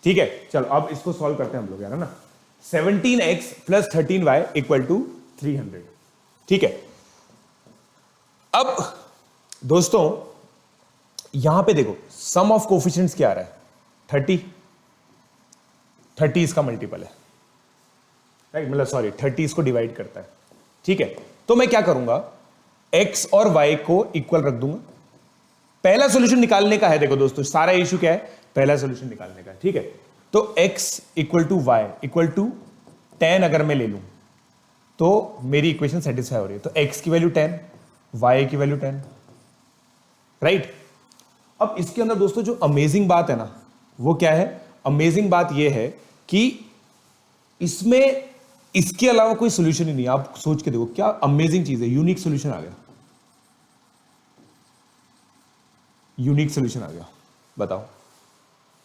ठीक है, चलो अब इसको सॉल्व करते हैं हम लोग यार, है ना। 17x plus 13y equal to 300। ठीक है, अब दोस्तों यहां पे देखो सम ऑफ कोफिशिएंट्स क्या आ रहा है? 30 इसका मल्टीपल है, राइट? मतलब सॉरी 30 इसको डिवाइड करता है। ठीक है, तो मैं क्या करूंगा, x और y को इक्वल रख दूंगा। पहला सॉल्यूशन निकालने का है, देखो दोस्तों सारा इशू क्या है, पहला सॉल्यूशन निकालने का है। ठीक है, तो x equal to y equal to 10 अगर मैं ले लूं तो मेरी इक्वेशन सेटिस्फाई हो रही है। तो x की वैल्यू 10, y की वैल्यू 10, राइट? अब इसके अंदर दोस्तों जो अमेजिंग बात है ना, वो क्या है? अमेजिंग बात ये है कि इसमें इसके अलावा कोई सॉल्यूशन ही नहीं। आप सोच के देखो क्या अमेजिंग चीज है, यूनिक सॉल्यूशन आ गया, यूनिक सॉल्यूशन आ गया, बताओ,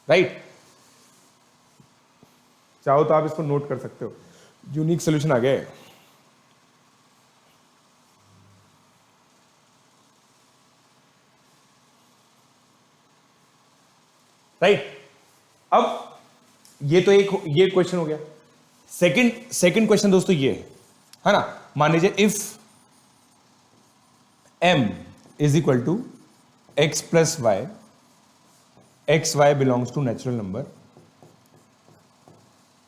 राइट? चाहो तो आप इसको नोट कर सकते हो, यूनिक सॉल्यूशन आ गया है। राइट। अब ये तो ये क्वेश्चन हो गया। सेकंड क्वेश्चन दोस्तों ये है ना, मान लीजिए if m is equal to x plus y, x y belongs to natural number,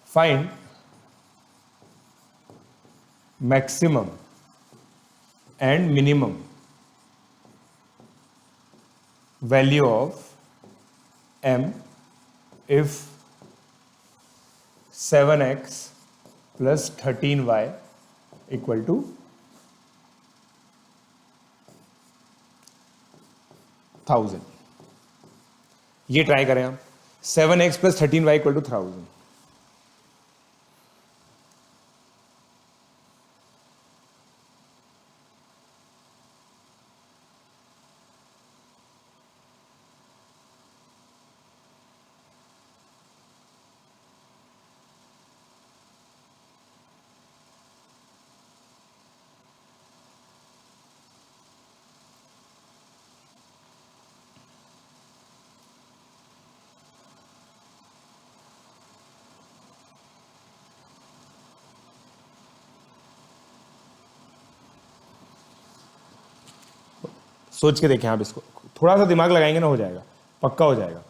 find maximum and minimum value of m if 7x plus 13y equal to 1000। ये ट्राई करें हम, 7x plus 13y equal to 1000। सोच के देखें आप इसको, थोड़ा सा दिमाग लगाएंगे ना, हो जाएगा, पक्का हो जाएगा।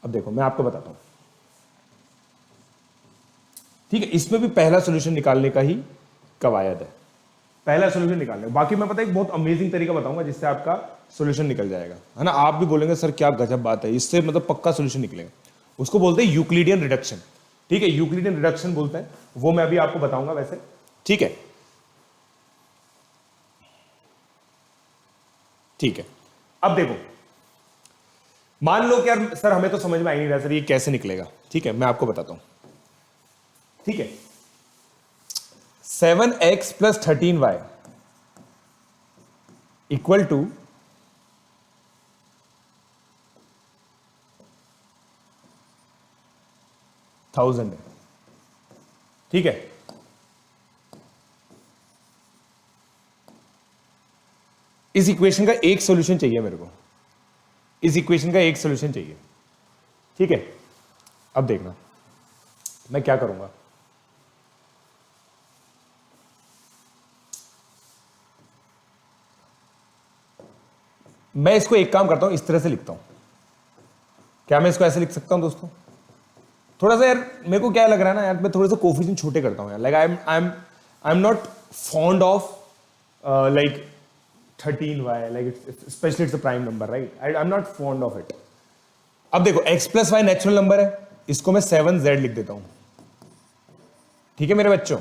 अब देखो मैं आपको बताता हूं, ठीक है, इसमें भी पहला सॉल्यूशन निकालने का ही कवायद है, पहला सॉल्यूशन निकालने। बाकी मैं पता है एक बहुत अमेजिंग तरीका बताऊंगा जिससे आपका सॉल्यूशन निकल जाएगा, है ना। आप भी बोलेंगे सर क्या गजब बात है, इससे मतलब पक्का सॉल्यूशन निकलेगा। उसको बोलते हैं यूक्लिडियन रिडक्शन, ठीक है, यूक्लिडियन रिडक्शन बोलते हैं, वो मैं अभी आपको बताऊंगा वैसे, ठीक है। ठीक है, अब देखो, मान लो कि यार सर हमें तो समझ में आ ही नहीं रहा सर ये कैसे निकलेगा, ठीक है, मैं आपको बताता हूं, ठीक है। 7x plus 13y equal to 1000 है, ठीक है। इस इक्वेशन का एक सॉल्यूशन चाहिए मेरे को, इस इक्वेशन का एक सॉल्यूशन चाहिए, ठीक है। अब देखना मैं क्या करूंगा, मैं इसको एक काम करता हूं, इस तरह से लिखता हूं। क्या मैं इसको ऐसे लिख सकता हूं दोस्तों? थोड़ा सा यार मेरे को क्या लग रहा है ना यार, मैं थोड़े से कोफिशिएंट छोटे करता हूं यार, like I am not fond of like 13y, like specially it's a prime number, right, I am not fond of it. अब देखो x plus y natural number है, इसको मैं 7z लिख देता हूं, ठीक है मेरे बच्चों।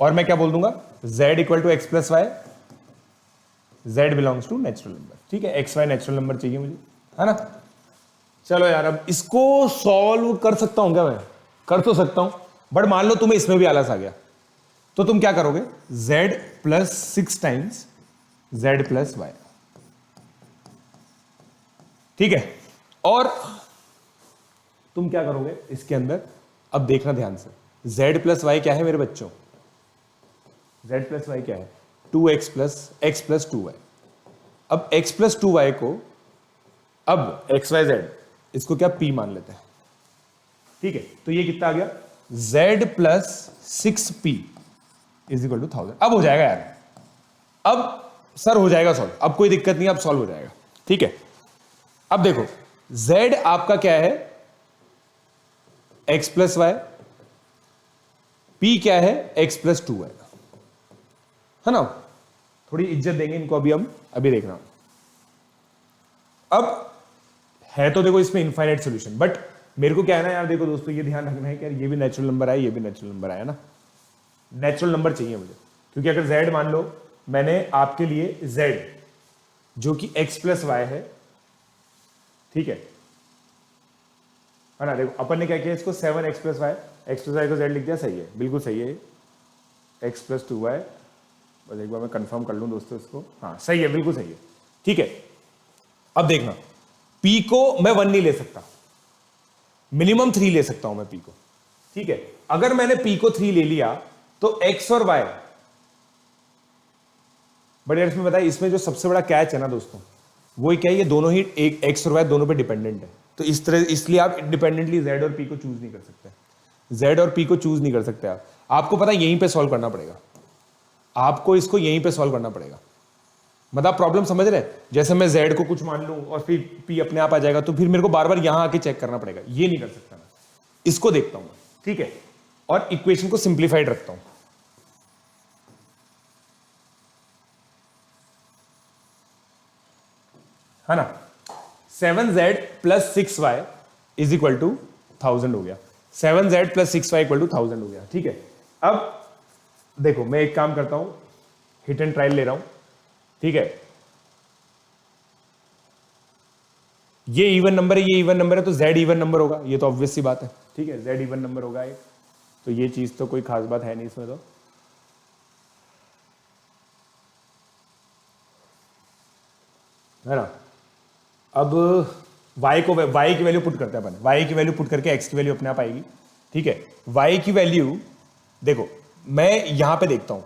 और मैं क्या बोल दूंगा, z equal to x plus y, z belongs to natural number, ठीक है। एक्स वाई नेचुरल नंबर चाहिए मुझे, है ना। चलो यार अब इसको सॉल्व कर सकता हूं क्या मैं? कर तो सकता हूं, बट मान लो तुम्हें इसमें भी आलस आ गया, तो तुम क्या करोगे, z plus 6 times z plus y, ठीक है। और तुम क्या करोगे इसके अंदर, अब देखना ध्यान से, z प्लस वाई क्या है मेरे बच्चों, z प्लस वाई क्या है, 2x plus x plus 2y। अब x प्लस 2y को, अब x y z इसको क्या p मान लेते हैं, ठीक है। तो ये कितना आ गया, z plus 6p is equal to 1000। अब हो जाएगा यार, अब सर हो जाएगा सॉल्व, अब कोई दिक्कत नहीं, अब सॉल्व हो जाएगा, ठीक है। अब देखो z आपका क्या है, x प्लस वाई, p क्या है, x प्लस 2y, है ना। थोड़ी इज्जत देंगे इनको अभी हम, अभी देखना। अब है तो देखो इसमें इनफाइनाइट सॉल्यूशन, बट मेरे को क्या है ना यार, देखो दोस्तों ये ध्यान रखना है कि यार ये भी नेचुरल नंबर है, ये भी नेचुरल नंबर है ना, नेचुरल नंबर चाहिए मुझे, क्योंकि अगर z मान लो मैंने आपके लिए z जो कि x प्लस वाई है, ठीक है ना। देखो अपन ने क्या किया, इसको 7x plus y, x plus y को z लिख दिया, सही है, बिल्कुल सही है, x प्लस 2y, बस एक बार मैं कंफर्म कर लूं दोस्तों इसको, हाँ सही है, बिल्कुल सही है, ठीक है। अब देखना, p को मैं 1 नहीं ले सकता, मिनिमम 3 ले सकता हूं मैं p को, ठीक है। अगर मैंने p को 3 ले लिया तो x और y बट यार इसमें बताइए, इसमें जो सबसे बड़ा कैच है ना दोस्तों, वो क्या है, ये दोनों ही एक एक्स और वाई दोनों पे डिपेंडेंट है। तो इस तरह इसलिए आप इंडिपेंडेंटली जेड और पी को चूज नहीं कर सकते, जेड और पी को चूज नहीं कर सकते आप। आपको पता है यहीं पे सॉल्व करना पड़ेगा, आपको इसको यहीं पे सॉल्व करना पड़ेगा। मतलब प्रॉब्लम समझ रहे हैं, जैसे मैं जेड को कुछ मान लूं और फिर पी अपने आप आ जाएगा, तो फिर मेरे को बार बार यहां आके चेक करना पड़ेगा, ये नहीं कर सकता मैं। इसको देखता हूं, ठीक है, और इक्वेशन को सिंप्लीफाइड रखता हूं। है ना, 7z plus 6y is equal to 1000 हो गया। 7z plus 6y equal to 1000 हो गया, ठीक है। अब देखो मैं एक काम करता हूं, हिट एंड ट्रायल ले रहा हूं, ठीक है। ये इवन नंबर है, ये इवन नंबर है, तो z इवन नंबर होगा, ये तो ऑब्वियस सी बात है, ठीक है, z इवन नंबर होगा एक, तो ये चीज तो कोई खास बात है नहीं इसमें तो। है ना, अब y की वैल्यू पुट करते हैं अपन, y की वैल्यू पुट करके x की वैल्यू अपने आप आएगी, ठीक है। y की वैल्यू देखो, मैं यहां पे देखता हूं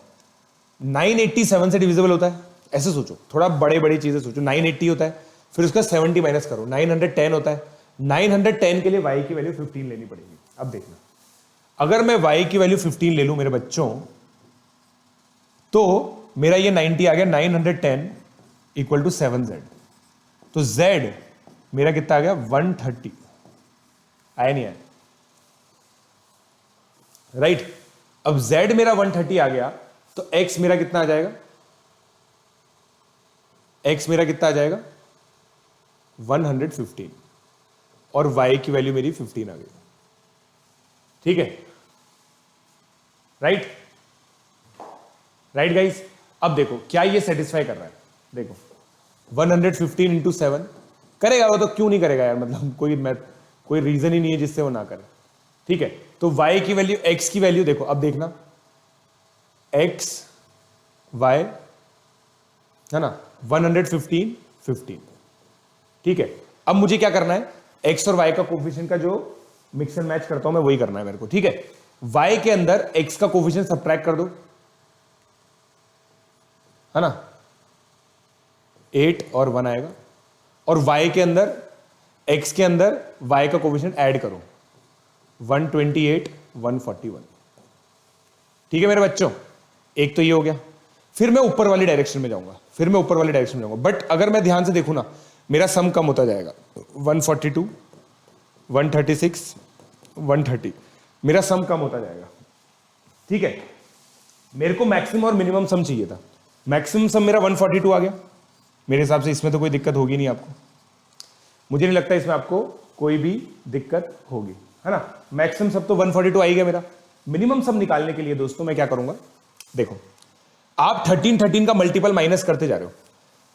987 से डिविजिबल होता है, ऐसे सोचो, थोड़ा बड़े बड़ी चीजें सोचो। 980 होता है, फिर उसका 70 माइनस करो, 910 होता है। 910 के लिए y की वैल्यू 15 लेनी पड़ेगी। अब देखना, अगर मैं y की वैल्यू 15 ले लूं मेरे बच्चों, तो मेरा ये 90 आ गया, 910 इक्वल टू 7z, तो z मेरा कितना आ गया 130, आया नहीं आया, राइट। अब z मेरा 130 आ गया, तो x मेरा कितना आ जाएगा, x मेरा कितना आ जाएगा 115, और y की वैल्यू मेरी 15 आ गई, ठीक है, राइट राइट गाइस। अब देखो क्या ये सेटिस्फाई कर रहा है, देखो 115 इंटू 7 करेगा वो, तो क्यों नहीं करेगा यार, मतलब कोई रीजन ही नहीं है जिससे वो ना करे, ठीक है। तो y की वैल्यू, x की वैल्यू देखो, अब देखना x y है ना, 115 15, ठीक है। अब मुझे क्या करना है, x और y का कोफिशिएंट का जो मिक्स एंड मैच करता हूं मैं, वही करना है मेरे को, ठीक है। y के अंदर x का कोफिशिएंट सब्ट्रैक्ट कर दो, है ना, 8 और 1 आएगा, और y के अंदर, x के अंदर y का कोफिशिएंट ऐड करो, 128 141, ठीक है मेरे बच्चों। एक तो ये हो गया, फिर मैं ऊपर वाली डायरेक्शन में जाऊंगा, बट अगर मैं ध्यान से देखूं ना, मेरा सम कम होता जाएगा, 142 136 130, मेरा सम कम होता जाएगा, ठीक है। मेरे को मैक्सिमम और मिनिमम सम चाहिए था, मैक्सिमम सम मेरा 142 आ गया, मेरे हिसाब से इसमें तो कोई दिक्कत होगी नहीं आपको, मुझे नहीं लगता इसमें आपको कोई भी दिक्कत होगी, है ना। मैक्सिमम सब तो 142 आ ही गया मेरा। मिनिमम सम निकालने के लिए दोस्तों मैं क्या करूंगा, देखो आप 13 का मल्टीपल माइनस करते जा रहे हो,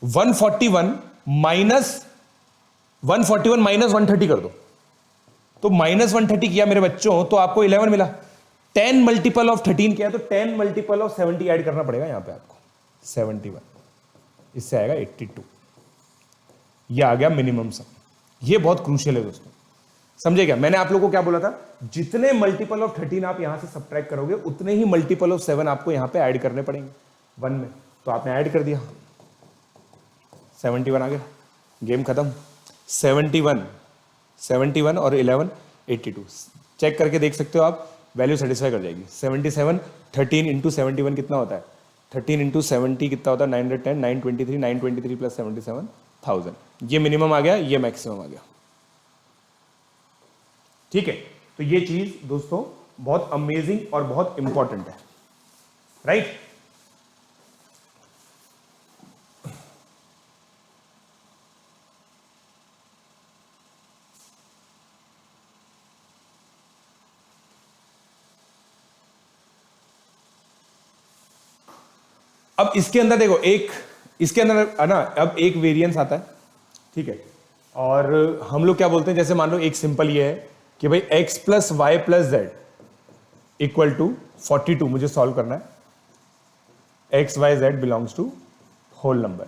141 माइनस 130 कर दो, तो माइनस 130 किया मेरे बच्चों, तो आपको 11 मिला। 10 मल्टीपल ऑफ 13 किया, तो 10 मल्टीपल ऑफ 70 ऐड करना पड़ेगा यहां पे आपको, 71, इससे आएगा 82, ये आ गया मिनिमम सम। ये बहुत क्रूशियल है दोस्तों, समझे क्या। मैंने आप लोगों को क्या बोला था, जितने मल्टीपल ऑफ 13 आप यहां से सब्ट्रैक्ट करोगे, उतने ही मल्टीपल ऑफ 7 आपको यहां पे ऐड करने पड़ेंगे 1 में, तो आपने ऐड कर दिया, 71 आ गया, गेम खत्म। 71 और 11 82, चेक करके देख सकते हो आप, वैल्यू सेटिस्फाई कर जाएगी। 77 13 इंटू 71 कितना होता है, 13 इंटू 70 कितना होता है, 910 923 प्लस 77 1000, ये मिनिमम आ गया, ये मैक्सिमम आ गया, ठीक है। तो ये चीज दोस्तों बहुत अमेजिंग और बहुत इंपॉर्टेंट है, राइट। अब इसके अंदर देखो, इसके अंदर है ना, अब एक वेरिएंस आता है, ठीक है। और हम लोग क्या बोलते हैं, जैसे मान लो एक सिंपल ये है कि भाई x plus y plus z equal to 42 मुझे सॉल्व करना है, x y z belongs to whole number,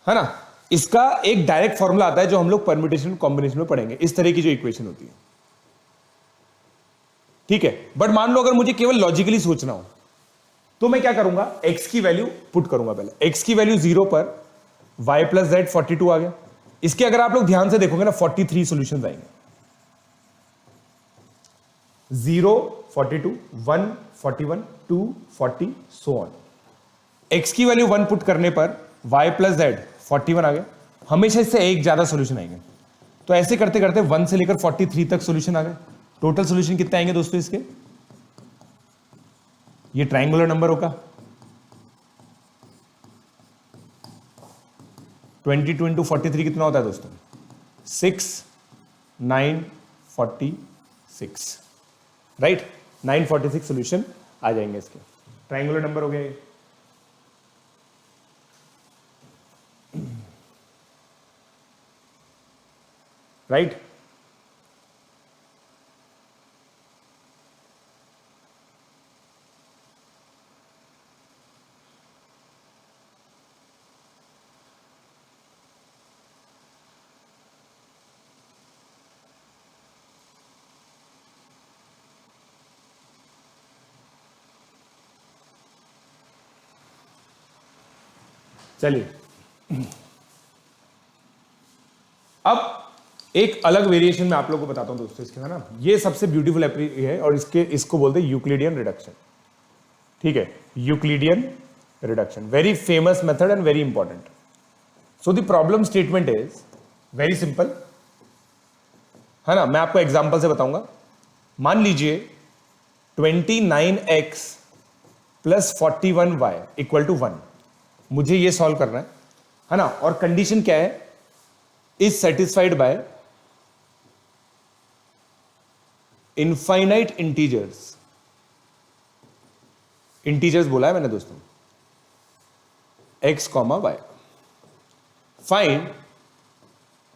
है ना। इसका एक डायरेक्ट फॉर्मूला आता है जो हम लोग परम्यूटेशन कॉम्बिनेशन में पढ़ेंगे, इस तरह की जो इक्वेशन होती है, ठीक है। बट मान लो अगर मुझे केवल लॉजिकली सोचना हो, तो मैं क्या करूंगा, x की वैल्यू पुट करूंगा पहले। x की वैल्यू 0 पर y प्लस जेड 42 आ गया। इसके अगर आप लोग ध्यान से देखोगे ना 43 सॉल्यूशंस आएंगे। 0 42 1 41 2 40 सो ऑन। x की वैल्यू 1 पुट करने पर y प्लस जेड 41 आ गया। हमेशा इससे एक ज्यादा सॉल्यूशन आएंगे, तो ऐसे करते करते 1 से लेकर 43 तक सॉल्यूशन आ गए। टोटल सॉल्यूशन कितने आएंगे दोस्तों इसके, ये ट्रायंगुलर नंबर होगा 22 इंटू 43 कितना होता है दोस्तों, 6 9 46, राइट। 946 सॉल्यूशन आ जाएंगे इसके, ट्रायंगुलर नंबर हो गया ये। राइट चलिए, अब एक अलग वेरिएशन में आप लोगों को बताता हूं दोस्तों इसके, है ना। ये सबसे ब्यूटीफुल है और इसको बोलते हैं यूक्लिडियन रिडक्शन। ठीक है, Euclidean reduction, very famous method and very important. So the problem statement is very simple, है ना। मैं आपको एग्जांपल से बताऊंगा। मान लीजिए 29x plus 41y equal to 1, मुझे ये सॉल्व करना है ना। और कंडीशन क्या है, is satisfied by infinite integers बोला है मैंने दोस्तों, x comma y। Find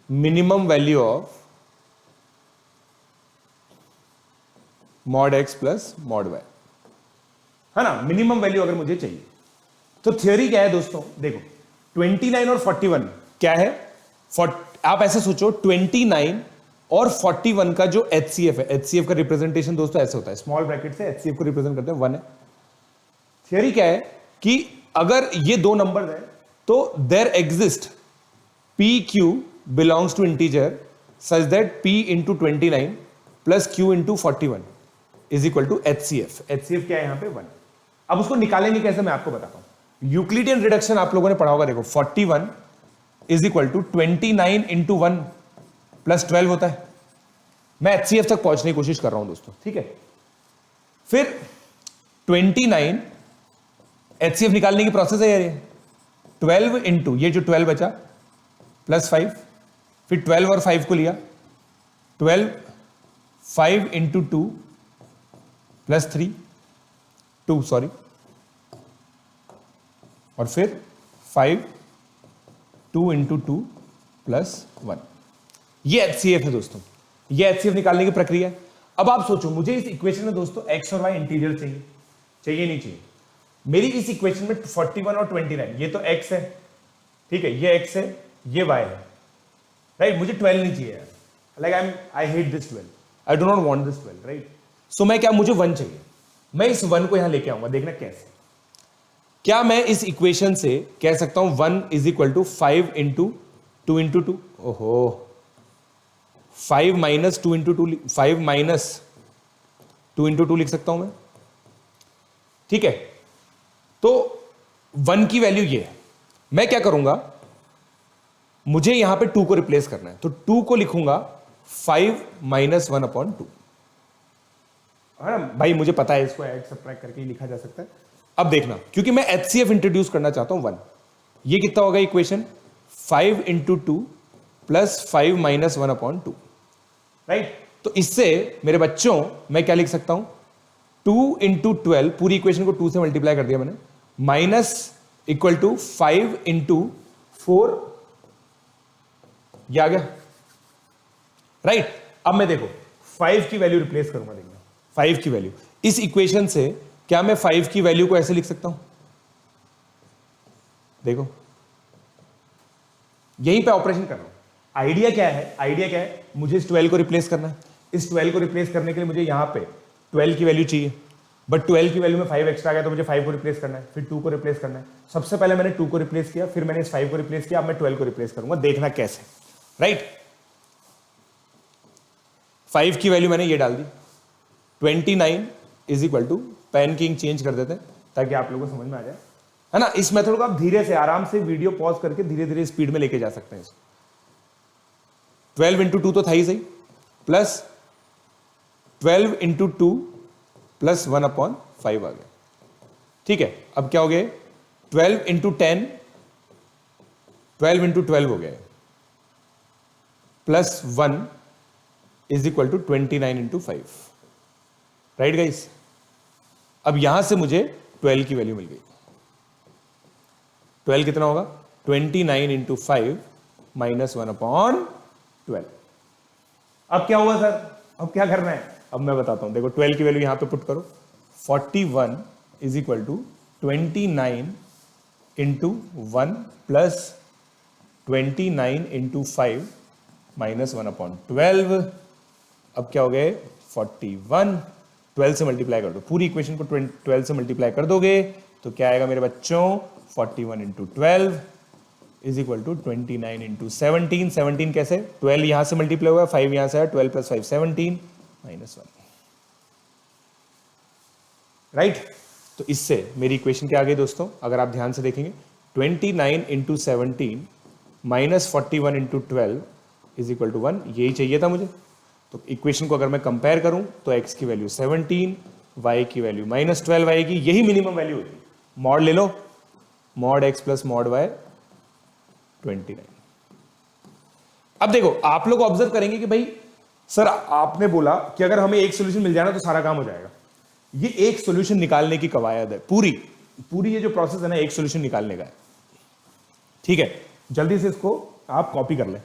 minimum value of mod x plus mod y, है ना। मिनिमम वैल्यू अगर मुझे चाहिए तो थ्योरी क्या है दोस्तों, देखो 29 और 41 क्या है, आप ऐसे सोचो 29 और 41 का जो HCF है, HCF का रिप्रेजेंटेशन दोस्तों ऐसे होता है, स्मॉल ब्रैकेट से HCF को रिप्रेजेंट करते हैं 1 है। थियरी क्या है कि अगर ये दो नंबर है तो there exist PQ belongs to integer such that P into 29 plus Q into 41 is equal to HCF। HCF क्या है यहां पे 1। अब उसको निकालेंगे कैसे, मैं आपको बताता हूं। यूक्लिडियन रिडक्शन आप लोगों ने पढ़ा होगा, देखो 41 is equal to 29 into 1 plus 12 होता है। मैं HCF तक पहुंचने की कोशिश कर रहा हूं दोस्तों, ठीक है। फिर 29 HCF निकालने की प्रोसेस है ये 12 इंटू ये जो 12 बचा प्लस 5, फिर 12 और 5 को लिया 12 5 इंटू 2 प्लस 3 2 सॉरी, और फिर 5 2 इंटू 2 प्लस 1। ये HCF है दोस्तों, ये HCF निकालने की प्रक्रिया है। अब आप सोचो, मुझे इस इक्वेशन में दोस्तों x और y इंटीजर चाहिए नहीं चाहिए। मेरी इस इक्वेशन में 41 और 29 ये तो x है, ठीक है, ये x है, ये y है, राइट। मुझे 12 नहीं चाहिए यार, like I hate this 12, I do not want this 12, right. So मैं क्या, मुझे 1 चाहिए। मैं इस 1 को यहां लेके आऊंगा, देखना कैसे। क्या मैं इस इक्वेशन से कह सकता हूं 1 is equal to 5 into 2 into 2, ओहो 5 माइनस 2 इंटू 2, 5 माइनस 2 इंटू 2 लिख सकता हूं मैं, ठीक है। तो 1 की वैल्यू ये है। मैं क्या करूंगा, मुझे यहां पे 2 को रिप्लेस करना है, तो 2 को लिखूंगा 5 माइनस 1 अपॉन 2, है ना भाई। मुझे पता है इसको ऐड सब्ट्रैक्ट करके ही लिखा जा सकता है। अब देखना, क्योंकि मैं HCF इंट्रोड्यूस करना चाहता हूं 1, ये कितना होगा equation 5 into 2 plus 5 minus 1 upon 2, right. तो इससे मेरे बच्चों मैं क्या लिख सकता हूं, 2 इंटू 12, पूरी इक्वेशन को 2 से मल्टीप्लाई कर दिया मैंने, माइनस इक्वल टू 5 इंटू 4, ये आ गया, राइट। अब मैं देखो 5 की वैल्यू रिप्लेस करूंगा, देखना 5 की वैल्यू इस इक्वेशन से, क्या मैं 5 की वैल्यू को ऐसे लिख सकता हूं, देखो यहीं पे ऑपरेशन कर रहा हूं। आइडिया क्या है, आइडिया क्या है, मुझे इस 12 को रिप्लेस करना है। इस 12 को रिप्लेस करने के लिए मुझे यहां पे 12 की वैल्यू चाहिए। बट 12 की वैल्यू में 5 एक्स्ट्रा आ गया तो मुझे 5 को रिप्लेस करना है, फिर 2 को रिप्लेस करना है। सबसे पहले मैंने 2 को रिप्लेस किया, फिर मैंने इस 5 को रिप्लेस किया, अब मैं 12 को रिप्लेस करूंगा, देखना कैसे, राइट। 5 की वैल्यू मैंने ये डाल दी, 29 इज इक्वल टू, पेन की इंक चेंज कर देते हैं ताकि आप लोगों को समझ में आ जाए, है ना। इस मेथड को आप धीरे से आराम से वीडियो पॉज करके धीरे धीरे स्पीड में लेके जा सकते हैं। 12 इंटू 2 तो था ही सही, प्लस 12 इंटू 2 प्लस 1/5 आ गया, ठीक है। अब क्या हो गया, 12 इंटू 10, 12 इंटू 12 हो गया, plus 1 is equal to 29 into 5, right guys. अब यहां से मुझे 12 की वैल्यू मिल गई। 12 कितना होगा, 29 इंटू 5 माइनस 1/12। अब क्या हुआ सर, अब क्या करना है, अब मैं बताता हूं। देखो 12 की वैल्यू यहां पे पुट करो, 41 is equal to 29 into 1 plus 29 into 5 minus 1/12। अब क्या हो गए, 41, 12 से मल्टीप्लाई कर दो, पूरी इक्वेशन को 12 से मल्टीप्लाई कर दोगे तो क्या आएगा मेरे बच्चों, 41 into 12 is equal to 29 into 17। 17 कैसे, 12 यहां से मल्टीप्लाई हुआ, 5 यहां से है, 12 प्लस 5 17 माइनस 1, राइट। तो इससे मेरी इक्वेशन क्या आ गई दोस्तों, अगर आप ध्यान से देखेंगे, 29 into 17 minus 41 into 12 is equal to 1, यही चाहिए था मुझे। तो इक्वेशन को अगर मैं कंपेयर करूं तो x की वैल्यू 17, y की वैल्यू माइनस 12 आएगी, यही मिनिमम वैल्यू होती है। मॉड ले लो, mod x plus mod y 29। अब देखो आप लोग ऑब्जर्व करेंगे कि भाई सर आपने बोला कि अगर हमें एक सोल्यूशन मिल जाए ना तो सारा काम हो जाएगा। ये एक सोल्यूशन निकालने की कवायद है, पूरी पूरी ये जो प्रोसेस है ना, एक सोल्यूशन निकालने का है, ठीक है। जल्दी से इसको आप कॉपी कर लें।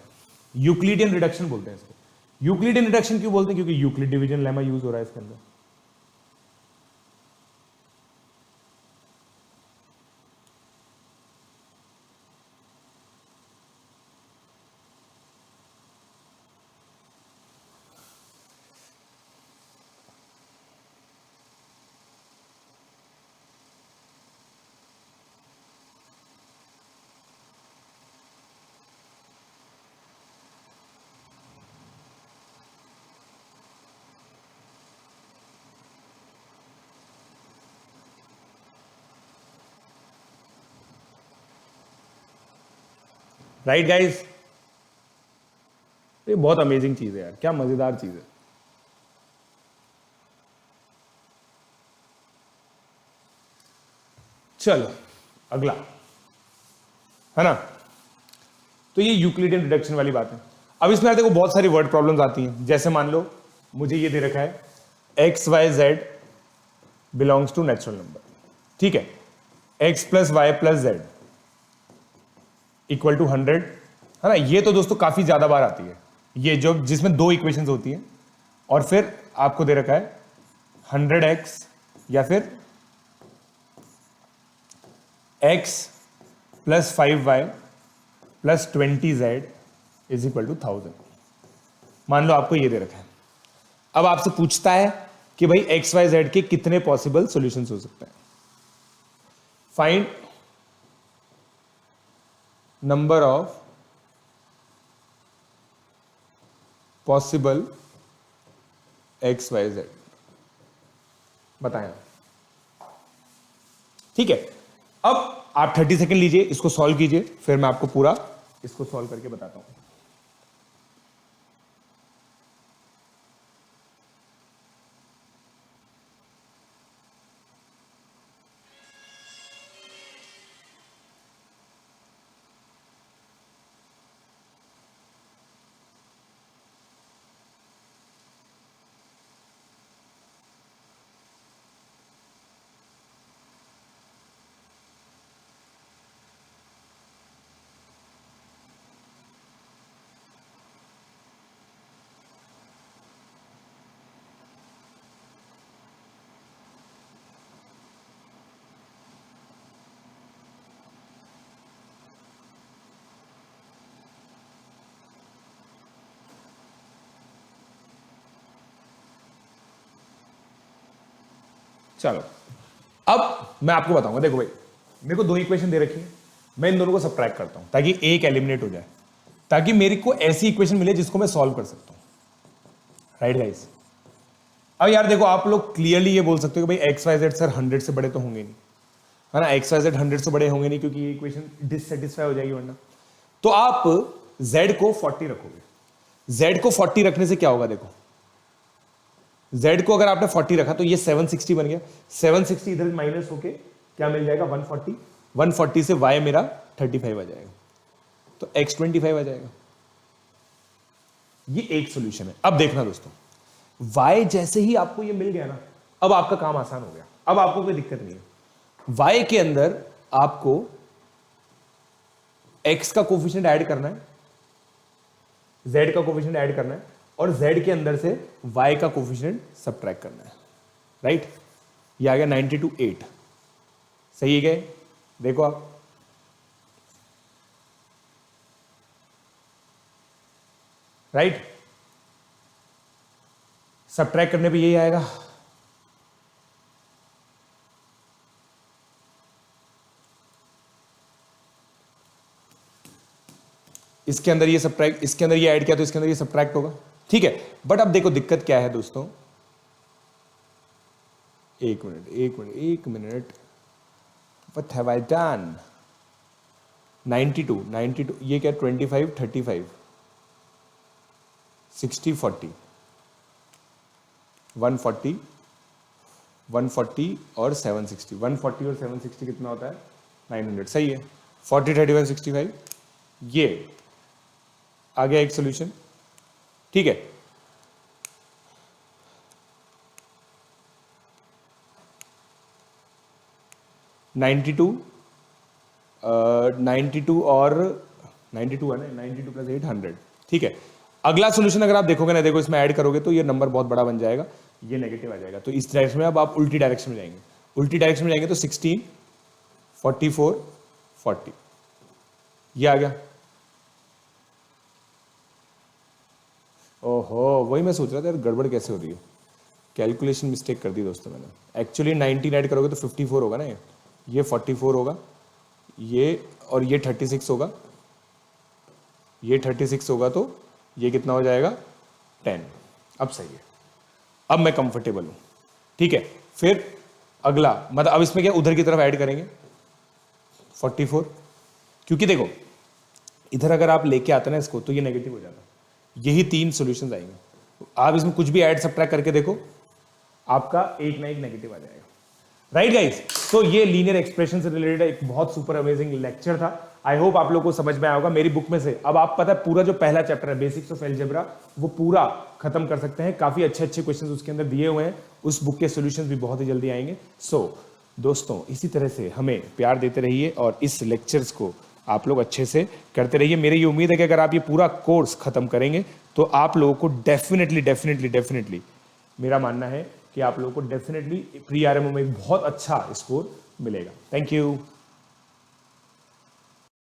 यूक्लिडियन रिडक्शन बोलते हैं इसको। यूक्लिडियन रिडक्शन क्यों बोलते हैं, क्योंकि यूक्लिड डिवीजन लेमा यूज हो रहा है इसके अंदर। राइट गाइस, ये बहुत अमेजिंग चीज है यार, क्या मजेदार चीज है। चलो अगला, है ना। तो ये यूक्लिडियन रिडक्शन वाली बात है। अब इसमें देखो बहुत सारी वर्ड प्रॉब्लम्स आती हैं। जैसे मान लो मुझे ये दे रखा है x y z belongs to natural number, ठीक है। X plus y plus z equal to 100, है ना। ये तो दोस्तों काफी ज्यादा बार आती है, ये जो जिसमें दो इक्वेशंस होती हैं और फिर आपको दे रखा है 100x या फिर x प्लस 5y प्लस 20z इज इक्वल टू 1000। मान लो आपको ये दे रखा है। अब आपसे पूछता है कि भाई एक्स वाई जेड के कितने पॉसिबल सॉल्यूशंस हो सकते हैं। Find number of possible x y z, बताएं। ठीक है, अब आप 30 सेकंड लीजिए, इसको सॉल्व कीजिए, फिर मैं आपको पूरा इसको सॉल्व करके बताता हूं। चलो अब मैं आपको बताऊंगा, देखो भाई मेरे को दो इक्वेशन दे रखी है, मैं इन दोनों को सबट्रैक्ट करता हूं ताकि एक एलिमिनेट हो जाए, ताकि मेरे को ऐसी इक्वेशन मिले जिसको मैं सॉल्व कर सकता हूं, राइट गाइस। अब यार देखो आप लोग क्लियरली ये बोल सकते हो कि भाई एक्स वाई जेड सर 100 से बड़े तो होंगे नहीं, है ना, एक्स वाई जेड 100 से बड़े होंगे नहीं क्योंकि ये इक्वेशन डिससेटिस्फाई हो जाएगी वरना। तो आप z को 40 रखोगे, z को 40 रखने से क्या होगा, देखो z को अगर आपने 40 रखा तो ये 760 बन गया, 760 इधर माइनस होके क्या मिल जाएगा 140, 140 से y मेरा 35 आ जाएगा, तो x 25 आ जाएगा। ये एक सॉल्यूशन है। अब देखना दोस्तों, y जैसे ही आपको ये मिल गया ना, अब आपका काम आसान हो गया, अब आपको कोई दिक्कत नहीं है। y के अंदर आपको x का कोफिशिएंट ऐड करना है, z का कोफिशिएंट ऐड करना है, और z के अंदर से y का कोफिशिएंट सबट्रैक्ट करना है, राइट। ये आ गया 92 8, सही है क्या? देखो आप, राइट, सबट्रैक्ट करने पे यही आएगा। इसके अंदर ये सबट्रैक्ट, इसके अंदर ये ऐड किया तो इसके अंदर ये सबट्रैक्ट होगा, ठीक है। बट अब देखो दिक्कत क्या है दोस्तों, एक minute, what have I done. 92 ये क्या, 25 35 60 40 140 140 और 760, 140 और 760 कितना होता है 900, सही है। 40 35 65, ये आ गया एक सॉल्यूशन, ठीक है। नाइन्टी टू और 92 है ना, 92 प्लस 800, ठीक है। अगला सॉल्यूशन अगर आप देखोगे ना, देखो इसमें ऐड करोगे तो ये नंबर बहुत बड़ा बन जाएगा, ये नेगेटिव आ जाएगा, तो इस डायरेक्शन में अब आप उल्टी डायरेक्शन में जाएंगे, उल्टी डायरेक्शन में जाएंगे तो 16 44 40, ये आ गया। ओहो, वही मैं सोच रहा था यार गड़बड़ कैसे हो रही है, कैलकुलेशन मिस्टेक कर दी दोस्तों मैंने। एक्चुअली 19 ऐड करोगे तो 54 होगा ना, ये 44 होगा, ये और ये 36 होगा, ये 36 होगा, तो ये कितना हो जाएगा 10। अब सही है, अब मैं कंफर्टेबल हूं, ठीक है। फिर अगला मतलब अब इसमें क्या उधर की तरफ ऐड करेंगे 44, क्योंकि देखो इधर अगर आप लेके आते ना इसको तो ये नेगेटिव हो जाता, यही 3 सॉल्यूशंस आएंगे। आप इसमें कुछ भी ऐड सबट्रैक्ट करके देखो, आपका एक ना एक नेगेटिव आ जाएगा, राइट गाइस। तो ये लीनियर एक्सप्रेशन से रिलेटेड एक बहुत सुपर अमेजिंग लेक्चर था। आई होप आप लोगों को समझ में आया होगा। मेरी बुक में से अब आप पता है पूरा जो पहला चैप्टर है बेसिक्स ऑफ अलजेब्रा वो पूरा खत्म कर सकते हैं। काफी अच्छे अच्छे क्वेश्चंस उसके अंदर दिए हुए हैं, उस बुक के सॉल्यूशंस भी बहुत ही जल्दी आएंगे। सो दोस्तों इसी तरह से हमें प्यार देते रहिए और इस लेक्चर्स को आप लोग अच्छे से करते रहिए। मेरी ये उम्मीद है कि अगर आप ये पूरा कोर्स खत्म करेंगे तो आप लोगों को डेफिनेटली मेरा मानना है कि आप लोगों को डेफिनेटली प्री आरएमओ में एक बहुत अच्छा स्कोर मिलेगा। Thank you.